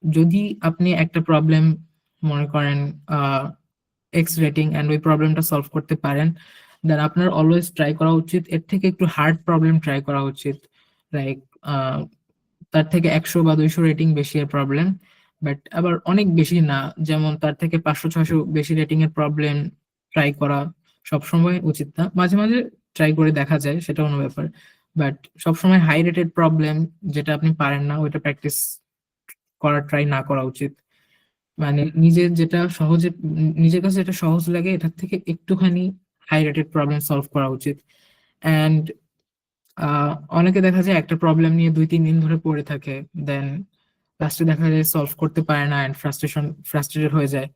যদি আপনি একটা প্রবলেম মনে করেন এক্স রেটিং অ্যান্ড ওই প্রবলেমটা সলভ করতে পারেন, দেন আপনার অলওয়েজ ট্রাই করা উচিত এর থেকে একটু হার্ড প্রবলেম ট্রাই করা উচিত, লাইক তার থেকে 100 বা 200 রেটিং বেশি এর প্রবলেম, বাট আবার অনেক বেশি না, যেমন তার থেকে 500-600 বেশি রেটিং এর প্রবলেম ট্রাই করা সবসময় উচিত না। মাঝে মাঝে ট্রাই করে দেখা যায়, সেটা অন্য ব্যাপার, বাট সবসময় হাই রেটেড প্রবলেম যেটা আপনি পারেন না ওইটা প্র্যাকটিস করার ট্রাই না করা উচিত। মানে নিজের কাছে যেটা সহজ লাগে এটার থেকে একটুখানি হাই রেটেড প্রবলেম সলভ করা উচিত। অ্যান্ড অনেকে দেখা যায় একটা প্রবলেম নিয়ে 2-3 দিন ধরে পড়ে থাকে, দেন লাস্টে দেখা যায় সলভ করতে পারে না অ্যান্ড ফ্রাস্ট্রেটেড হয়ে যায়।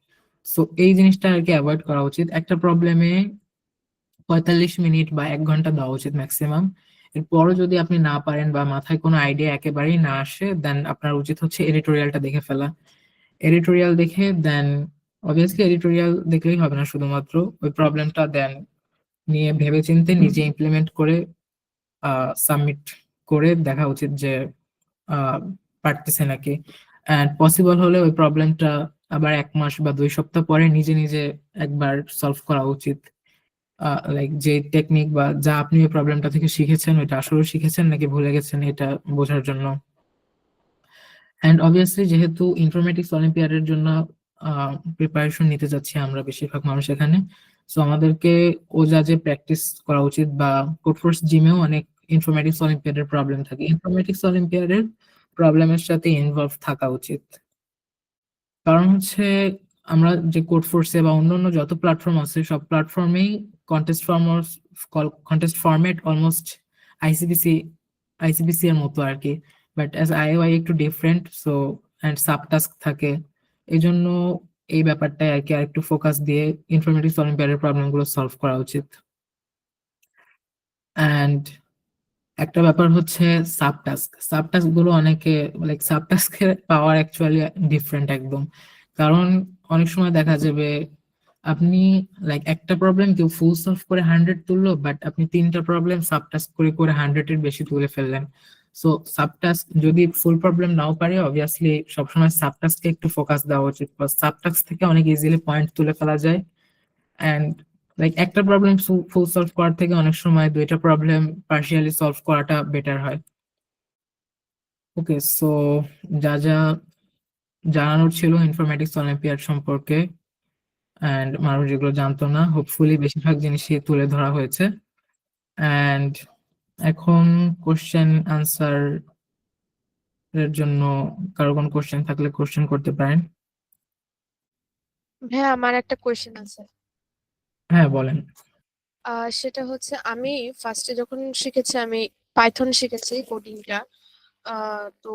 সো এই জিনিসটা আর কি অ্যাভয়েড করা উচিত। একটা প্রবলেমে 45 মিনিট বা 1 ঘন্টা দেওয়া উচিত ম্যাক্সিমাম। এরপরও যদি আপনি না পারেন বা মাথায় কোনো আইডিয়া একেবারেই না আসে, দেন আপনার উচিত হচ্ছে এডিটোরিয়ালটা দেখে ফেলা। এডিটোরিয়াল দেখে দেন অবভিয়াসলি এডিটোরিয়াল দেখলেই হবে না, শুধুমাত্র ওই প্রবলেমটা দেন নিয়ে ভেবেচিন্তে নিজে ইমপ্লিমেন্ট করে সাবমিট করে দেখা উচিত যে পারতেছে নাকি। অ্যান্ড পসিবল হলে ওই প্রবলেমটা আবার 1 মাস বা 2 সপ্তাহ পরে নিজে নিজে একবার সলভ করা উচিত, লাইক যে টেকনিক বা যা আপনি ওই প্রবলেমটা থেকে শিখেছেন ওইটা আসলে শিখেছেন নাকি ভুলে গেছেন এটা বোঝার জন্য। অ্যান্ড অবভিয়াসলি যেহেতু ইনফরমেটিক্স অলিম্পিয়াডের জন্য প্রিপারেশন নিতে যাচ্ছি আমরা বেশিরভাগ মানুষ এখানে, সো আমাদেরকে ওজাজে প্র্যাকটিস করা উচিত, বা কোডফোর্স জিমেও অনেক ইনফরমেটিক্স অলিম্পিয়াডের প্রবলেম থাকে, ইনফরমেটিক্স অলিম্পিয়াডের প্রবলেমের সাথে ইনভলভ থাকা উচিত। কারণ হচ্ছে আমরা যে কোডফোর্সে বা অন্যান্য যত প্ল্যাটফর্ম আছে সব প্ল্যাটফর্মেই কন্টেস্ট ফরম্যাট অলমোস্ট আইসিবিসি এর মতো আর কি, বাট অ্যাজ আইওআই একটু ডিফারেন্ট, সো অ্যান্ড সাবটাস্ক থাকে, এই জন্য এই ব্যাপারটায় আর কি আরেকটু ফোকাস দিয়ে ইনফরমেটিক্স অলিম্পিয়াডের প্রবলেম গুলো সলভ করা উচিত। অ্যান্ড একটা ব্যাপার হচ্ছে সাবটাস্ক গুলো অনেকে লাইক সাবটাস্কের পাওয়ার অ্যাকচুয়ালি ডিফারেন্ট একদম। কারণ অনেক সময় দেখা যাবে আপনি লাইক একটা প্রবলেম কেউ ফুল সলভ করে 100 তুললো, বাট আপনি 3টা প্রবলেম সাবটাস্ক করে করে 100 এর বেশি তুলে ফেললেন। সো সাবটাস্ক যদি ফুল প্রবলেম নাও পারে অবভিয়াসলি সবসময় সাবটাস্কে একটু ফোকাস দেওয়া উচিত, সাবটাস্ক থেকে অনেক ইজিলি পয়েন্ট তুলে ফেলা যায়। অ্যান্ড লাইক একটা প্রবলেম ফুল সলভ করার থেকে অনেক সময় দুইটা প্রবলেম পার্শিয়ালি সলভ করাটা বেটার হয়। ওকে, সো যা যা জানানোর ছিল ইনফরমেটিক্স অলিম্পিয়াড সম্পর্কে অ্যান্ড মানুষ যেগুলো জানতো না, হোপফুলি বেশিরভাগ জিনিসই তুলে ধরা হয়েছে। অ্যান্ড এখন কোশ্চেন আনসার এর জন্য কারো কোনো কোশ্চেন থাকলে কোশ্চেন করতে পারেন। ভাইয়া আমার একটা কোয়েশ্চেন আছে। হ্যাঁ বলেন। সেটা হচ্ছে আমি ফার্স্টে যখন শিখেছি আমি পাইথন শিখেছি কোডিংটা। তো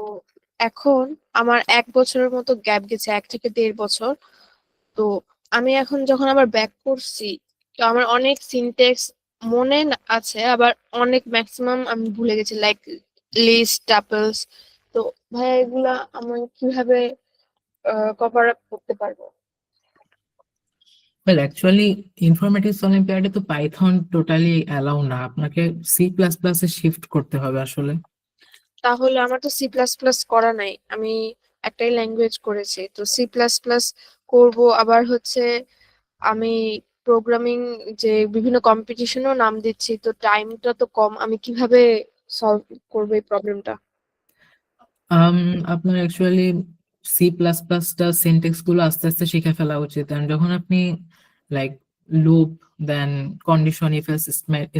এখন আমার 1 বছরের মতো গ্যাপ গেছে, 1 থেকে 1.5 বছর। তো আমি এখন যখন আবার ব্যাক করছি, তো আমার অনেক সিনট্যাক্স মনে আছে, আবার অনেক ম্যাক্সিমাম আমি ভুলে গেছি, লাইক লিস্ট, টাপলস। তো ভাইয়া এগুলা আমি কিভাবে কভার আপ করতে পারবো? ওয়েল অ্যাকচুয়ালি ইনফরমেটিক্স অলিম্পিয়াডে তো পাইথন টোটালি অ্যালাউ না, আপনাকে সি প্লাস প্লাসে শিফট করতে হবে আসলে। তাহলে আমার তো সি প্লাস প্লাস করা নাই, আমি একটাই ল্যাঙ্গুয়েজ করেছি, তো সি প্লাস প্লাস করবো। আবার হচ্ছে আমি প্রোগ্রামিং যে বিভিন্ন কম্পিটিশনও নাম দিচ্ছি, তো টাইমটা তো কম, আমি কিভাবে সলভ করবো এই প্রবলেমটা? আম, আপনার অ্যাকচুয়ালি সি প্লাস প্লাসটা সিনট্যাক্স গুলো আস্তে আস্তে শিখে ফেলা উচিত। And যখন আপনি like loop, then condition, if else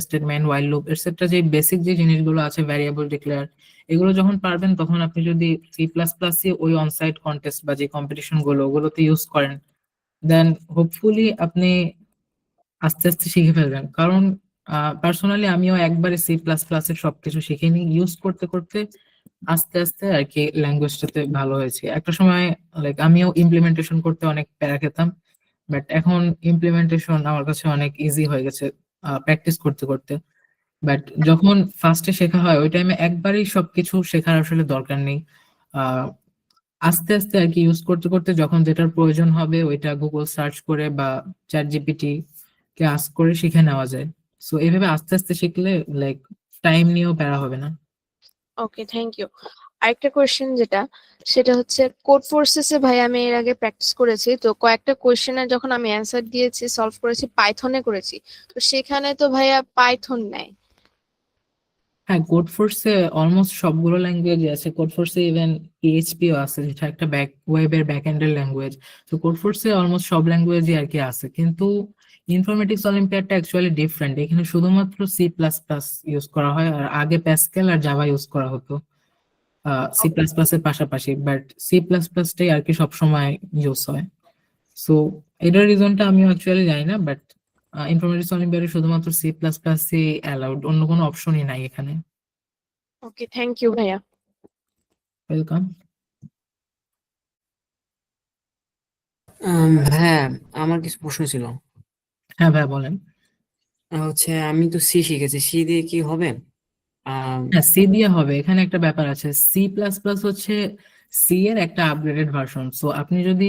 statement, while loop etcetera, যে বেসিক যে জিনিসগুলো আছে, ভ্যারিয়েবল ডিক্লেয়ার, এগুলো যখন পারবেন তখন আপনি যদি সি প্লাস প্লাসে ওই অনসাইট কন্টেস্ট বা যে কম্পিটিশন গুলো ওগুলোতে ইউজ করেন, দেন হোপফুলি আপনি আস্তে আস্তে শিখে ফেলবেন। কারণ পার্সোনালি আমিও একবারে সি প্লাস প্লাস এর সবকিছু শিখে নি, ইউজ করতে করতে আস্তে আস্তে আর কি ল্যাঙ্গুয়েজটাতে ভালো হয়েছে। একটা সময় লাইক আমিও ইমপ্লিমেন্টেশন করতে অনেক প্যারা খেতাম, বাট এখন ইমপ্লিমেন্টেশন আমার কাছে অনেক ইজি হয়ে গেছে প্র্যাকটিস করতে করতে। বাট যখন ফার্স্টে শেখা হয় ওই টাইমে একবারেই সবকিছু শেখার আসলে দরকার নেই। আহ আস্তে আস্তে আর কি ইউজ করতে করতে যখন যেটার প্রয়োজন হবে ওইটা গুগল সার্চ করে বা চ্যাট জিপিটি কে আস্ক করে শিখে নেওয়া যায়। সো এইভাবে আস্তে আস্তে শিখলে লাইক টাইম নিয়েও প্যারা হবে না। ওকে, থ্যাংক ইউ। আরেকটা কোয়েশ্চেন যেটা, সেটা হচ্ছে কোড ফোর্সেসে ভাই আমি এর আগে প্র্যাকটিস করেছি, তো কয়েকটা কোয়েশ্চেনের যখন আমি অ্যান্সার দিয়েছি, সলভ করেছি, পাইথনে করেছি, তো সেখানে তো ভাইয়া পাইথন নেয়। হ্যাঁ, কোড ফোর্সে অলমোস্ট সবগুলো ল্যাঙ্গুয়েজ আছে। কোড ফোর্সে ইভেন পিএইচপিও আছে, যেটা একটা ওয়েবের ব্যাক এন্ডের ল্যাঙ্গুয়েজ। তো কোড ফোর্সে অলমোস্ট সব ল্যাঙ্গুয়েজই আর কি আছে, কিন্তু ইনফরমেটিক্স অলিম্পিয়াডটা অ্যাকচুয়ালি ডিফারেন্ট। এখানে শুধুমাত্র সি প্লাস প্লাস ইউজ করা হয়, আর আগে প্যাসকেল আর জাভা ইউজ করা হতো সি প্লাস প্লাস এর পাশাপাশি, বাট সি প্লাস প্লাসটাই আর কি সবসময় ইউজ হয়। সো এটার রিজনটা আমিও অ্যাকচুয়ালি জানি না, বাট ইনফরমেটিক্স অলিম্পিয়াডে শুধুমাত্র সি প্লাস প্লাসই অ্যালাউড, অন্য কোনো অপশনই নাই এখানে। ওকে, থ্যাংক ইউ ভাইয়া। ওয়েলকাম। হ্যাঁ, আমার কিছু প্রশ্ন ছিল। হ্যাঁ ভাই বলেন। হচ্ছে আমি তো সি শিখেছি, সি দিয়ে কি হবে? আহ, হ্যাঁ, সি দিয়ে হবে। এখানে একটা ব্যাপার আছে, সি প্লাস প্লাস হচ্ছে সি এর একটা আপগ্রেডেড ভার্সন। সো আপনি যদি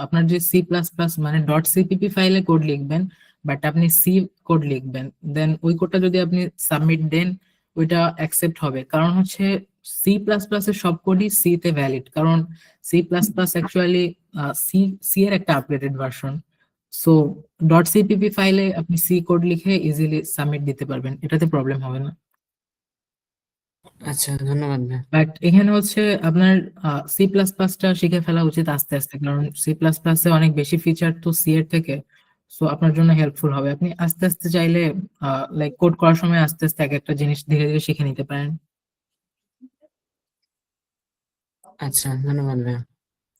আপনার যে সি প্লাস প্লাস মানে ডট সিপিপি ফাইলে কোড লিখবেন, বাট আপনি সি কোড লিখবেন, দেন ওই কোডটা যদি আপনি সাবমিট দেন ওইটা অ্যাকসেপ্ট হবে। কারণ হচ্ছে সি প্লাস প্লাস এর সব কোডই সি তে ভ্যালিড, কারণ C plus plus actually C C এর একটা upgraded version. So dot CPP ফাইলে আপনি সি কোড লিখে ইজিলি সাবমিট দিতে পারবেন, এটাতে প্রবলেম হবে না। আচ্ছা, ধন্যবাদ ভাই। বাট এখানে হচ্ছে আপনার সি প্লাস প্লাসটা শিখে ফেলা উচিত আস্তে আস্তে, কারণ সি প্লাস প্লাসে অনেক বেশি ফিচার তো সি এর থেকে। সো আপনার জন্য হেল্পফুল হবে, আপনি আস্তে আস্তে চাইলে লাইক কোড করার সময় আস্তে আস্তে এক একটা জিনিস ধীরে ধীরে শিখে নিতে পারেন। আচ্ছা, ধন্যবাদ ভাই।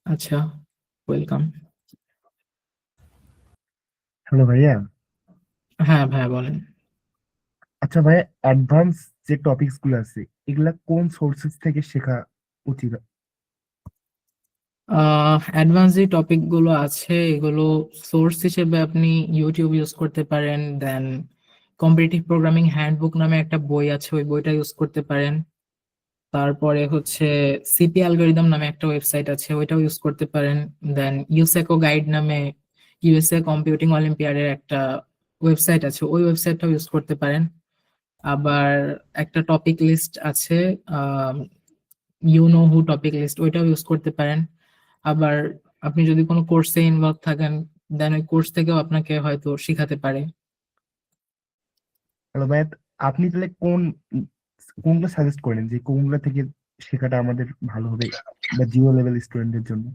আচ্ছা, ওয়েলকাম। হ্যালো ভাইয়া। হ্যাঁ ভাইয়া বলেন। আচ্ছা ভাইয়া, অ্যাডভান্স যে টপিকস গুলো আছে এগুলা কোন সোর্সেস থেকে শেখা উচিত? অ্যাডভান্স যে টপিক গুলো আছে এগুলো সোর্স হিসেবে আপনি ইউটিউব ইউজ করতে পারেন, দেন কম্পিটিটিভ প্রোগ্রামিং হ্যান্ডবুক নামে একটা বই আছে, ওই বইটা ইউজ করতে পারেন। তারপরে হচ্ছে সিপি অ্যালগরিদম নামে একটা ওয়েবসাইট আছে, ওইটাও ইউজ করতে পারেন। দেন ইউসেকো গাইড নামে ইউএসএ কম্পিউটিং অলিম্পিয়াডের একটা ওয়েবসাইট আছে, ওই ওয়েবসাইটটাও ইউজ করতে পারেন। আবার একটা টপিক লিস্ট আছে, ইউনো হু টপিক লিস্ট, ওইটাও ইউজ করতে পারেন। আবার আপনি যদি কোনো কোর্সে ইনভলভ থাকেন, দেন ওই কোর্স থেকেও আপনাকে হয়তো শিখাতে পারে। হ্যালো ভাইয়া, আপনি তাহলে কোনগুলো সাজেস্ট করেন যে কোনগুলো থেকে শেখাটা আমাদের ভালো হবে বা জিরো লেভেল স্টুডেন্টদের জন্য?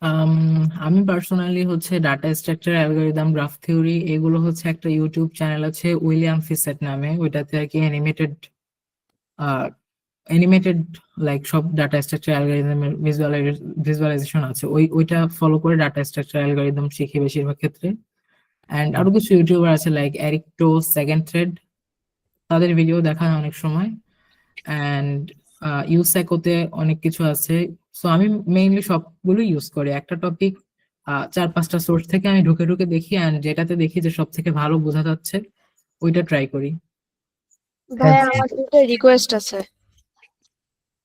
আম, আমি পার্সোনালি হচ্ছে data structure, algorithm, graph theory, এগুলো হচ্ছে একটা ইউটিউব চ্যানেল আছে উইলিয়াম ফিসেট নামে, ওইটাতে আর কি অ্যানিমেটেড লাইক সব ডাটা স্ট্রাকচার অ্যালগরিদমের ভিজুয়ালাইজেশন আছে, ওইটা ফলো করে ডাটা স্ট্রাকচার অ্যালগরিদম শিখি বেশিরভাগ ক্ষেত্রে। অ্যান্ড আরো কিছু ইউটিউবার আছে লাইক এরিকটো, সেকেন্ড থ্রেড, তাদের ভিডিও দেখা হয় অনেক সময়। অ্যান্ড ইউসেকোতে অনেক কিছু আছে। সো আমি মেইনলি সবগুলো ইউজ করি, একটা টপিক 4-5টা সোর্স থেকে আমি ঢুকে ঢুকে দেখি, অ্যান্ড যেটাতে দেখি যে সব থেকে ভালো বোঝা যাচ্ছে ওইটা ট্রাই করি। ভাইয়া হ্যাঁ, আমার একটা রিকোয়েস্ট আছে।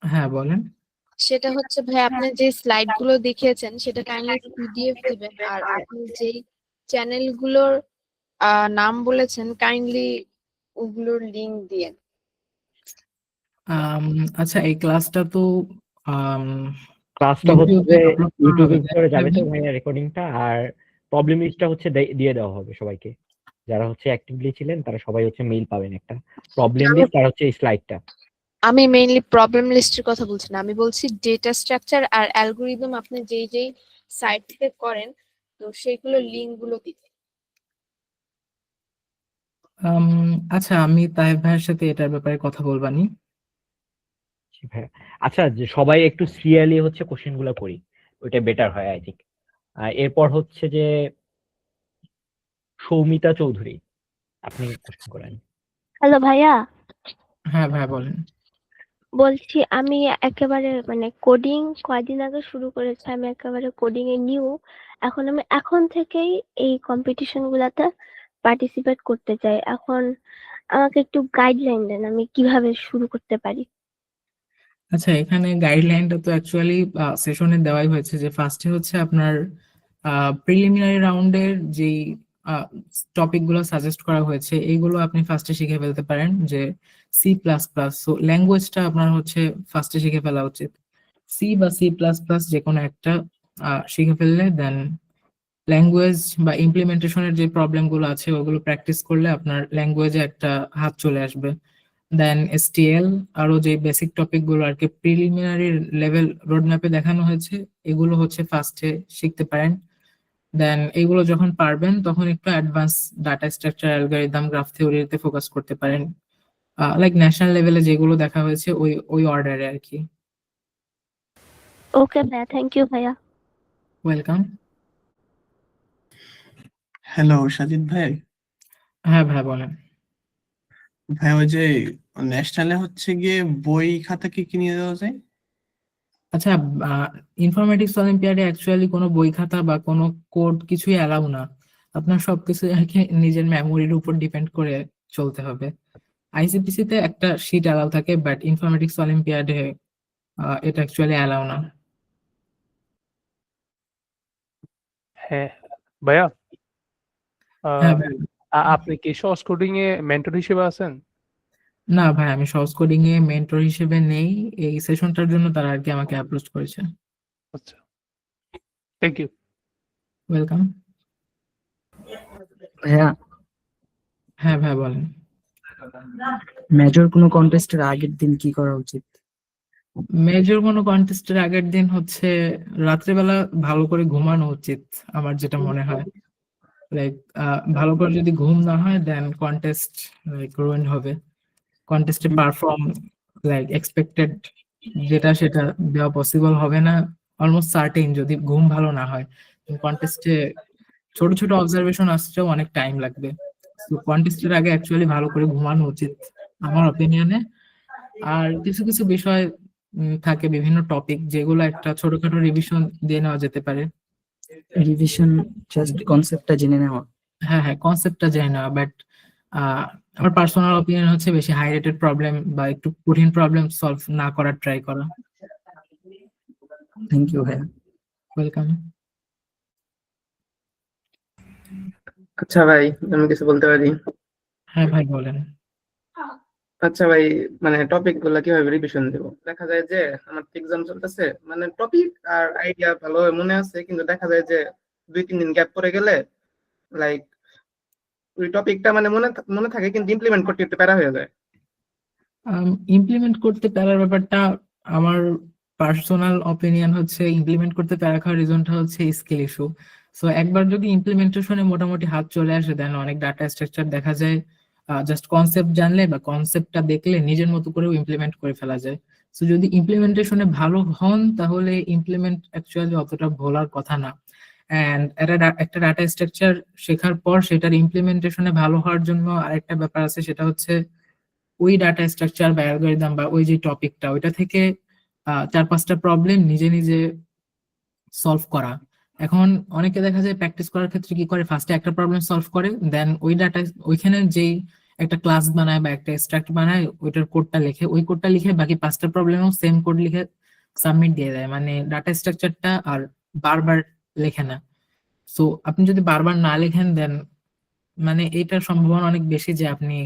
হ্যাঁ বলেন। সেটা হচ্ছে ভাইয়া, আপনি যে স্লাইড গুলো দেখিয়েছেন সেটা কাইন্ডলি পিডিএফ দিবেন, আর আপনি যেই চ্যানেল গুলোর নাম বলেছেন কাইন্ডলি ওগুলোর লিংক দিয়েন। আচ্ছা, এই ক্লাসটা তো ক্লাসটা হচ্ছে ইউটিউবে আপলোড করা ইউটিউবে হবে, করে যাবে তো তাই না? ভাইয়া রেকর্ডিংটা, আর প্রবলেম লিস্টটা হচ্ছে দিয়ে দেওয়া হবে সবাইকে। যারা হচ্ছে অ্যাক্টিভলি ছিলেন তারা সবাই হচ্ছে মেইল পাবেন একটা প্রবলেম আমি লিস্ট আর হচ্ছে এই স্লাইডটা। আমি মেইনলি প্রবলেম লিস্টের কথা বলছি না, আমি বলছি ডেটা স্ট্রাকচার আর অ্যালগরিদম আপনি যেই যেই সাইট থেকে করেন, তো সেইগুলো লিংক গুলো দিতে। আম, আচ্ছা, আমি তাহের ভাইয়ের সাথে এটার ব্যাপারে কথা বলবানি। হ্যাঁ, আচ্ছা, যে সবাই একটু সিরিয়ালি হচ্ছে কোশ্চেন গুলো করি, ওইটা বেটার হয় আই থিঙ্ক। এরপর হচ্ছে যে সৌমিতা চৌধুরী, আপনি কোশ্চেন করেন। হ্যালো ভাইয়া, হ্যাঁ ভাই বলেন। বলছি আমি একেবারে মানে কোডিং কয়দিন আগে শুরু করেছি, আমি একেবারে কোডিং এ নিউ। আমি এখন থেকেই এই কম্পিটিশন গুলাতে পার্টিসিপেট করতে চাই। এখন আমাকে একটু গাইডলাইন দেন, আমি কিভাবে শুরু করতে পারি। আচ্ছা, এখানে গাইডলাইনটা তো অ্যাকচুয়ালি সেশনে দেওয়াই হয়েছে, যে ফার্স্টে হচ্ছে আপনার প্রিলিমিনারি রাউন্ডের যেই টপিক গুলো সাজেস্ট করা হয়েছে এইগুলো আপনি ফার্স্টে শিখে ফেলতে পারেন, যে C++, সো ল্যাঙ্গুয়েজটা আপনার হচ্ছে ফার্স্টে শিখে ফেলা উচিত। সি বা C++ যে কোনো একটা শিখে ফেললে দেন ল্যাঙ্গুয়েজ বা ইমপ্লিমেন্টেশনের যে প্রবলেম গুলো আছে ওগুলো প্র্যাকটিস করলে আপনার ল্যাঙ্গুয়েজে একটা হাত চলে আসবে। দেন STL, আরো যে বেসিক টপিক গুলো আর কি প্রিলিমিনারি লেভেল রোড ম্যাপে দেখানো হয়েছে, এগুলো হচ্ছে ফার্স্টে শিখতে পারেন। দেন এগুলো যখন পারবেন তখন একটু advance data structure, algorithm, graph থিওরিতে ফোকাস করতে পারেন, লাইক ন্যাশনাল লেভেলে যেগুলো দেখা হয়েছে ওই ওই অর্ডারে আর কি। ওকে ভাইয়া, থ্যাংক ইউ ভাইয়া। ওয়েলকাম। হ্যালো সাজিদ ভাই। হ্যাঁ ভাই বলেন। ভাই ওই যে ন্যাশনালে হচ্ছে গিয়ে বই খাতা কি কি নিয়ে যাওয়া যায়? আচ্ছা, ইনফরমেটিক্স অলিম্পিয়াডে অ্যাকচুয়ালি কোনো বই খাতা বা কোনো কোড কিছুই অ্যালাউ না। আপনার সবকিছু আর কি নিজের মেমোরির উপর ডিপেন্ড করে চলতে হবে। ICPC তে একটা শিট অ্যালাউ থাকে, বাট ইনফরমেটিক্স অলিম্পিয়াডে এটা অ্যাকচুয়ালি অ্যালাউ না। হ্যাঁ ভাইয়া, হ্যাঁ আহ, ভাই। আপনি কি সহজ কোডিং এ মেন্টর হিসেবে আছেন? না ভাই, আমি সহজ কোডিং এ মেন্টর হিসেবে নেই, এই সেশনটার জন্য তারা আর কি আমাকে অ্যাপ্রোচ করেছে। আচ্ছা, থ্যাংক ইউ। ওয়েলকাম। ভাইয়া, হ্যাঁ ভাই বলেন। মেজর কোনো কন্টেস্টের আগের দিন কি করা উচিত? মেজর কোনো কন্টেস্টের আগের দিন হচ্ছে রাত্রেবেলা ভালো করে ঘুমানো উচিত, আমার যেটা মনে হয়। লাইক ভালো করে যদি ঘুম না হয় দেন কন্টেস্ট লাইক রুইন হবে। কন্টেস্টে পারফর্ম লাইক এক্সপেক্টেড যেটা সেটা দেওয়া পসিবল হবে না, অলমোস্ট সার্টেন, যদি ঘুম ভালো না হয়। কন্টেস্টে ছোট ছোট অবজারভেশন আসতেও অনেক টাইম লাগবে। তো কন্টেস্টের আগে অ্যাকচুয়ালি ভালো করে ঘুমানো উচিত আমার অপিনিয়নে। আর কিছু কিছু বিষয় থাকে, বিভিন্ন টপিক যেগুলো একটা ছোটখাটো রিভিশন দিয়ে নেওয়া যেতে পারে। রিভিশন জাস্ট কনসেপ্টটা জেনে নেওয়া। হ্যাঁ হ্যাঁ, কনসেপ্টটা জানি না, বাট আমার পার্সোনাল অপিনিয়ন হচ্ছে বেশি হাই রেটেড প্রবলেম বা একটু কঠিন প্রবলেম সলভ না করার ট্রাই করা। থ্যাংক ইউ ভাইয়া। ওয়েলকাম। আচ্ছা ভাই, আমি কিছু বলতে পারি? হ্যাঁ ভাই বলেন। আচ্ছা ভাই, মানে টপিক গুলা কিভাবে রিভিশন দেবো? দেখা যায় যে আমার এক্সাম চলতেছে, মানে টপিক আর আইডিয়া ভালোভাবে মনে আছে, কিন্তু দেখা যায় যে 2-3 দিন গ্যাপ পড়ে গেলে লাইক ওই টপিকটা মানে মনে থাকে, কিন্তু ইমপ্লিমেন্ট করতে একটু প্যারা হয়ে যায়। ইমপ্লিমেন্ট করতে পারার ব্যাপারটা, আমার পার্সোনাল অপিনিয়ন হচ্ছে ইমপ্লিমেন্ট করতে পারা খাওয়ার রিজনটা হচ্ছে স্কিল ইস্যু। সো একবার যদি ইমপ্লিমেন্টেশনে মোটামুটি হাত চলে আসে, দেন অনেক ডাটা স্ট্রাকচার দেখা যায় জাস্ট কনসেপ্ট জানলে বা কনসেপ্টটা দেখলে নিজের মতো করেও ইমপ্লিমেন্ট করে ফেলা যায়। সো যদি ইমপ্লিমেন্টেশনে ভালো হন তাহলে ইমপ্লিমেন্ট অ্যাকচুয়ালি অতটা ভোলার কথা না। অ্যান্ড একটা ডাটা স্ট্রাকচার শেখার পর সেটার ইমপ্লিমেন্টেশনে ভালো হওয়ার জন্য আরেকটা ব্যাপার আছে, সেটা হচ্ছে ওই ডাটা স্ট্রাকচার বা অ্যালগরিদম বা ওই যে টপিকটা, ওইটা থেকে 4-5টা প্রবলেম নিজে নিজে সলভ করা। এখন অনেকে দেখা যায় প্র্যাকটিস করার ক্ষেত্রে কি করে, ফার্স্টে একটা প্রবলেম সলভ করে, দেন ওই ডাটা ওইখানে যেই একটা ক্লাস বানায় বা একটা স্ট্রাক্ট বানায়, ওইটার কোডটা লিখে, ওই কোডটা লিখে বাকি 5টা প্রবলেমও সেম কোড লিখে সাবমিট দিয়ে দেয়, মানে ডাটা স্ট্রাকচারটা আর বারবার লেখে না। সো আপনি যদি বারবার না লেখেন, দেন মানে এটার সম্ভাবনা অনেক বেশি যে আপনি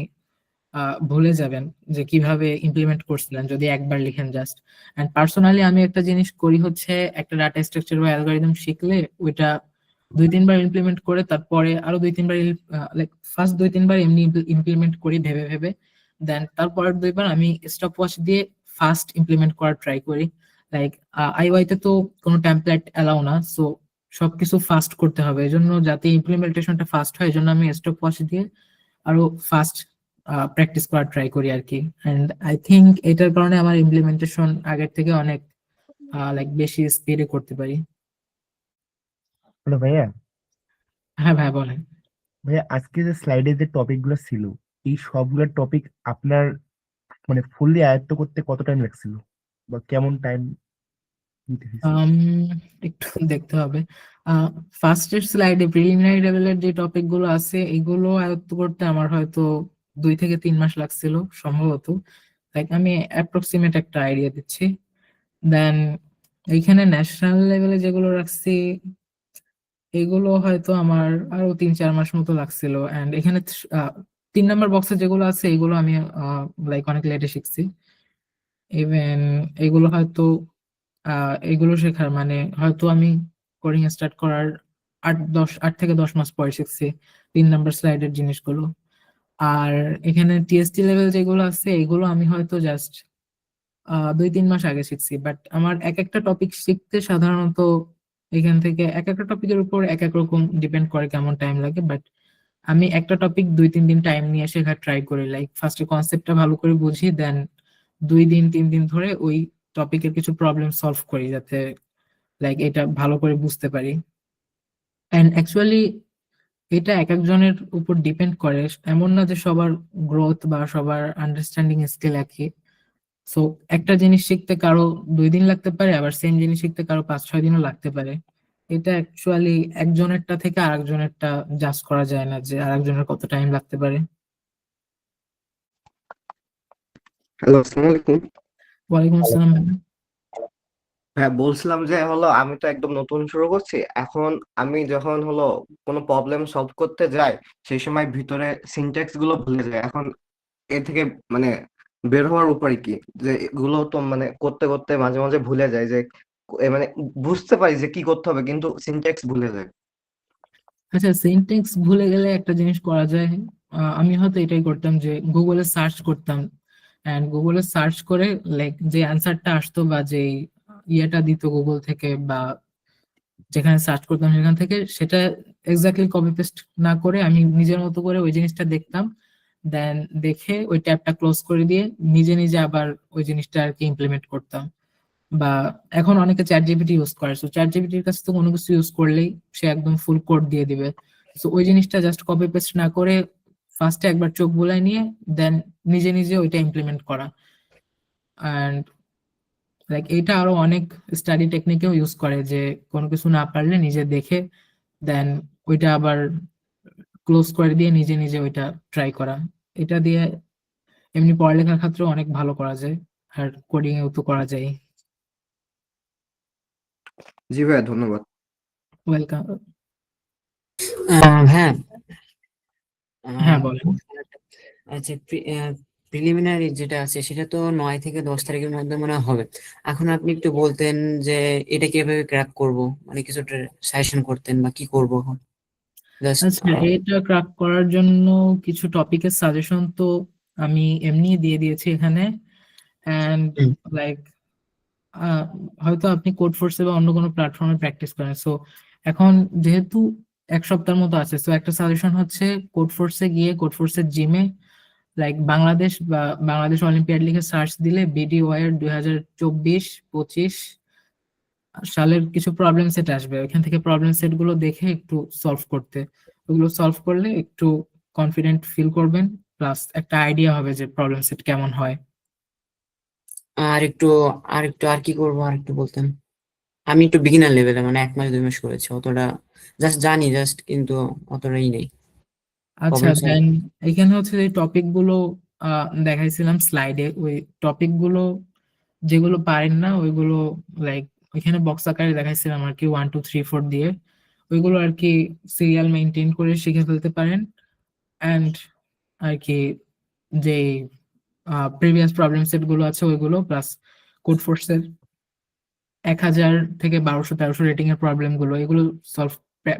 ভুলে যাবেন যে কিভাবে ইমপ্লিমেন্ট করছিলেন যদি একবার লিখেন জাস্ট। এন্ড পার্সোনালি আমি একটা জিনিস করি হচ্ছে, একটা ডাটা স্ট্রাকচার বা অ্যালগরিদম শিখলে ওইটা 2-3 বার ইমপ্লিমেন্ট করে তারপরে আরো 2-3 বার, লাইক ফার্স্ট 2-3 বার এমনি ইমপ্লিমেন্ট করি ভেবে ভেবে, দেন তারপরের 2 বার আমি স্টপ ওয়াচ দিয়ে ফার্স্ট ইমপ্লিমেন্ট করার ট্রাই করি। লাইক আইওয়াই তে তো কোনো টেমপ্লেট এলাও না, সো সবকিছু ফাস্ট করতে হবে, এজন্য যাতে ইমপ্লিমেন্টেশনটা ফাস্ট হয় এজন্য আমি স্টপ ওয়াচ দিয়ে আরো ফাস্ট প্র্যাকটিস করার ট্রাই করি আর কি। এন্ড আই থিংক এটার কারণে আমার ইমপ্লিমেন্টেশন আগের থেকে অনেক লাইক বেশি স্পিডে করতে পারি। হ্যালো ভাইয়া। হ্যাঁ ভাই বলেন। ভাইয়া, আজকে যে স্লাইডে যে টপিক গুলো ছিল, এই সবগুলো টপিক আপনার মানে ফুললি আয়ত্ত করতে কত টাইম লাগছিল, বা কেমন টাইম নিতে হয়েছে? আম, একটু দেখতে হবে। ফার্স্টের স্লাইডে প্রিলিমিনারি লেভেলের যে টপিক গুলো আছে এগুলো আয়ত্ত করতে আমার হয়তো 2 থেকে 3 মাস লাগছিল সম্ভবত। লাইক আমি অ্যাপ্রক্সিমেট একটা আইডিয়া দিচ্ছি। দেন এইখানে ন্যাশনাল লেভেলে যেগুলো রাখছি এগুলো হয়তো আমার আরো 3-4 মাস মতো লাগছিল। এন্ড এখানে 3 নাম্বার বক্সে যেগুলো আছে এগুলো আমি লাইক অনেক লেটে শিখছি। ইভেন এগুলো হয়তো এগুলো শেখার মানে হয়তো আমি কোডিং স্টার্ট করার 8 থেকে 10 মাস পরে শিখছি 3 নাম্বার স্লাইডের জিনিসগুলো। আর এখানে টিএসটি লেভেল যেগুলো আছে এগুলো আমি হয়তো জাস্ট 2-3 মাস আগে শিখছি। বাট আমার এক একটা টপিক শিখতে সাধারণত এখান থেকে এক একটা টপিকের উপর এক এক রকম ডিপেন্ড করে কেমন টাইম লাগে। বাট আমি একটা টপিক 2-3 দিন টাইম নিয়ে শেখার ট্রাই করি, লাইক ফার্স্টে কনসেপ্টটা ভালো করে বুঝি, দেন 2-3 দিন ধরে ওই টপিকের কিছু প্রবলেম সলভ করি যাতে লাইক এটা ভালো করে বুঝতে পারি। এন্ড অ্যাকচুয়ালি এটা এক একজনের উপর ডিপেন্ড করে, এমন না যে সবার গ্রোথ বা সবার আন্ডারস্ট্যান্ডিং স্কিল একই। সো একটা জিনিস শিখতে কারো 2 দিন লাগতে পারে, আবার সেম জিনিস শিখতে কারো 5-6 দিনও লাগতে পারে। এটা অ্যাকচুয়ালি একজনেরটা থেকে আরেকজনেরটা জাজ করা যায় না যে আরেকজনের কত টাইম লাগতে পারে। হ্যালো, আসসালামু আলাইকুম। ওয়ালাইকুম আসসালাম ভাইয়া। হ্যাঁ, বলছিলাম যে আমি তো একদম নতুন শুরু করছি এখন। আমি যখন কোনো প্রবলেম সলভ করতে যাই, সেই সময় ভিতরে সিনট্যাক্স গুলো ভুলে যাই। এখন এ থেকে মানে বের হওয়ার উপায় কি? যে এগুলো তো মানে করতে করতে মাঝে মাঝে ভুলে যায় যে মানে বুঝতে পারি যে কি করতে হবে, কিন্তু সিনট্যাক্স ভুলে যায়। আচ্ছা, সিনট্যাক্স ভুলে গেলে একটা জিনিস করা যায়। আমি হয়তো এটাই করতাম যে গুগলে সার্চ করতাম, এন্ড গুগলে সার্চ করে লাইক যে অ্যান্সারটা আসতো বা যে ইয়েটা দিত গুগল থেকে বা যেখানে সার্চ করতাম সেখান থেকে, সেটা এক্স্যাক্টলি কপি পেস্ট না করে আমি নিজের মতো করে ওই জিনিসটা দেখতাম, দেন দেখে ওই ট্যাবটা ক্লোজ করে দিয়ে নিজে নিজে আবার ওই জিনিসটা আর কি ইমপ্লিমেন্ট করতাম। বা এখন অনেকে চ্যাট জিপিটি ইউজ করে, সো চ্যাট জিপিটির কাছে তো কোনো কিছু ইউজ করলেই সে একদম ফুল কোড দিয়ে দিবে। সো ওই জিনিসটা জাস্ট কপি পেস্ট না করে ফার্স্টে একবার চোখ বুলাই নিয়ে দেন নিজে নিজে ওইটা ইমপ্লিমেন্ট করা। অ্যান্ড লাইক এইটা আরো অনেক স্টাডি টেকনিকেও ইউজ করে যে কোনো কিছু না পারলে নিজে দেখে দেন ওইটা আবার ক্লোজ করে দিয়ে নিজে নিজে ওইটা ট্রাই করা। এটা দিয়ে এমনি পড়ালেখার ক্ষেত্রেও অনেক ভালো করা যায়, আর কোডিং এও তো করা যায়। জি ভাইয়া, ধন্যবাদ। ওয়েলকাম। হ্যাঁ, হ্যাঁ বলেন। আচ্ছা, প্রিলিমিনারি যেটা আছে সেটা তো 9 থেকে 10 তারিখের মধ্যে মনে হয় হবে। এখন আপনি একটু বলতেন যে এটা কিভাবে ক্র্যাক করব, মানে কিছু সাজেশন করতেন বা কি করব এখন জাস্ট। আচ্ছা, এটা ক্র্যাক করার জন্য কিছু টপিকের সাজেশন তো আমি এমনি দিয়ে দিয়েছি এখানে। অ্যান্ড লাইক হয়তো আপনি কোড ফোর্সে বা অন্য কোনো প্ল্যাটফর্মে প্র্যাকটিস করেন, সো এখন যেহেতু এক সপ্তাহের মতো আছে, সো একটা সাজেশন হচ্ছে কোড ফোর্সে গিয়ে কোড ফোর্সের জিমে লাইক বাংলাদেশ বা বাংলাদেশ অলিম্পিয়াড লিখে সার্চ দিলে বিডিওয়াই এর 2024-25 সালের কিছু প্রবলেম সেট আসবে, ওইখান থেকে প্রবলেম সেট গুলো দেখে একটু সলভ করতে, ওগুলো সলভ করলে একটু কনফিডেন্ট ফিল করবেন, প্লাস একটা আইডিয়া হবে যে প্রবলেম সেট কেমন হয়। আর কি করবো, আর একটু বলতেন। আমি একটু বিগিনার লেভেলে, মানে 1 মাস 2 মাস করেছি, অতটা জাস্ট জানি জাস্ট, কিন্তু অতটাই নেই আচ্ছা, প্রবলেম সলভ। দেন এখানে হচ্ছে যে টপিক গুলো দেখাইছিলাম স্লাইডে, ওই টপিক গুলো যেগুলো পারেন না ওইগুলো লাইক ওইখানে বক্স আকারে দেখাইছিলাম আর কি, 1 2 3 4 দিয়ে, ওইগুলো আর কি সিরিয়াল মেনটেন করে শিখে ফেলতে পারেন। অ্যান্ড আর কি যে প্রিভিয়াস প্রবলেম সেট গুলো আছে ওইগুলো, প্লাস কোড ফোর্সের 1000 থেকে 1200-1300 রেটিং এর প্রবলেম গুলো, এগুলো সলভ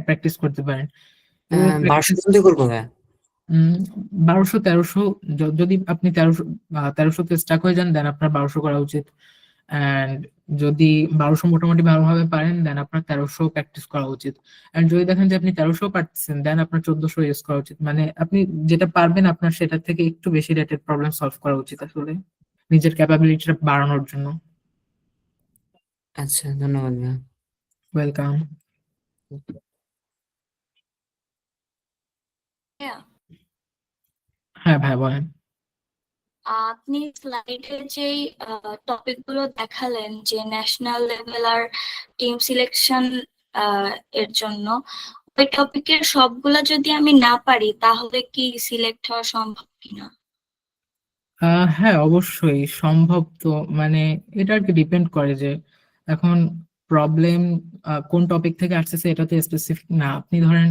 প্র্যাকটিস করতে পারেন। এগুলো 1200 practice- পর্যন্ত করবো ভাইয়া? 1200-1300, যদি আপনি 1300-1300 তে স্টাক হয়ে যান দেন আপনার 1200 করা উচিত। অ্যান্ড যদি 1200 মোটামুটি ভালোভাবে পারেন দেন আপনার 1300 প্র্যাকটিস করা উচিত। অ্যান্ড যদি দেখেন যে আপনি 1300 পারতেছেন দেন আপনার 1400 ইউজ করা উচিত, মানে আপনি যেটা পারবেন আপনার সেটা থেকে একটু বেশি রেটেড প্রবলেম সলভ করা উচিত আসলে, নিজের ক্যাপাবিলিটিটা বাড়ানোর জন্য। আচ্ছা, ধন্যবাদ ভাইয়া। ওয়েলকাম। হ্যাঁ ভাই বলেন। আপনি স্লাইডে যেই টপিক গুলো দেখালেন যে ন্যাশনাল লেভেল আর টিম সিলেকশন এর জন্য, ওই টপিকের সবগুলা যদি আমি না পারি তাহলে কি সিলেক্ট হওয়া সম্ভব কিনা? হ্যাঁ অবশ্যই সম্ভব তো, মানে এটা আর কি ডিপেন্ড করে যে এখন প্রবলেম কোন টপিক থেকে আসতেছে, এটা তো স্পেসিফিক না। আপনি ধরেন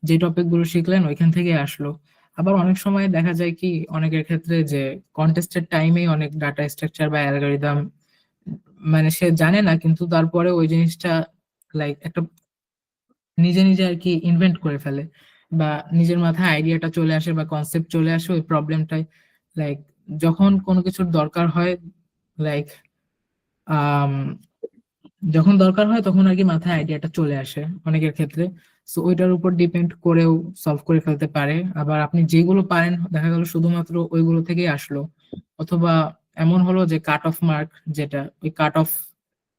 যে টপিক গুলো শিখলেন ওইখান থেকে আসলো, আবার অনেক সময় দেখা যায় কি অনেকের ক্ষেত্রে যে কন্টেস্টের টাইমেই অনেক ডাটা স্ট্রাকচার বা অ্যালগরিদম মানে সে জানে না, কিন্তু তারপরে ওই জিনিসটা লাইক একটা নিজে নিজে আর কি ইনভেন্ট করে ফেলে, বা নিজের মাথায় আইডিয়াটা চলে আসে বা কনসেপ্ট চলে আসে ওই প্রবলেমটাই, লাইক যখন কোনো কিছুর দরকার হয়, লাইক যখন দরকার হয় তখন আর কি মাথায় আইডিয়াটা চলে আসে অনেকের ক্ষেত্রে, সো ওইটার উপর ডিপেন্ড করেও সলভ করে ফেলতে পারে। আবার আপনি যেগুলো পারেন দেখা গেল শুধুমাত্র ওইগুলো থেকেই আসলো, অথবা এমন হলো যে কাট অফ মার্ক, যেটা ওই কাট অফ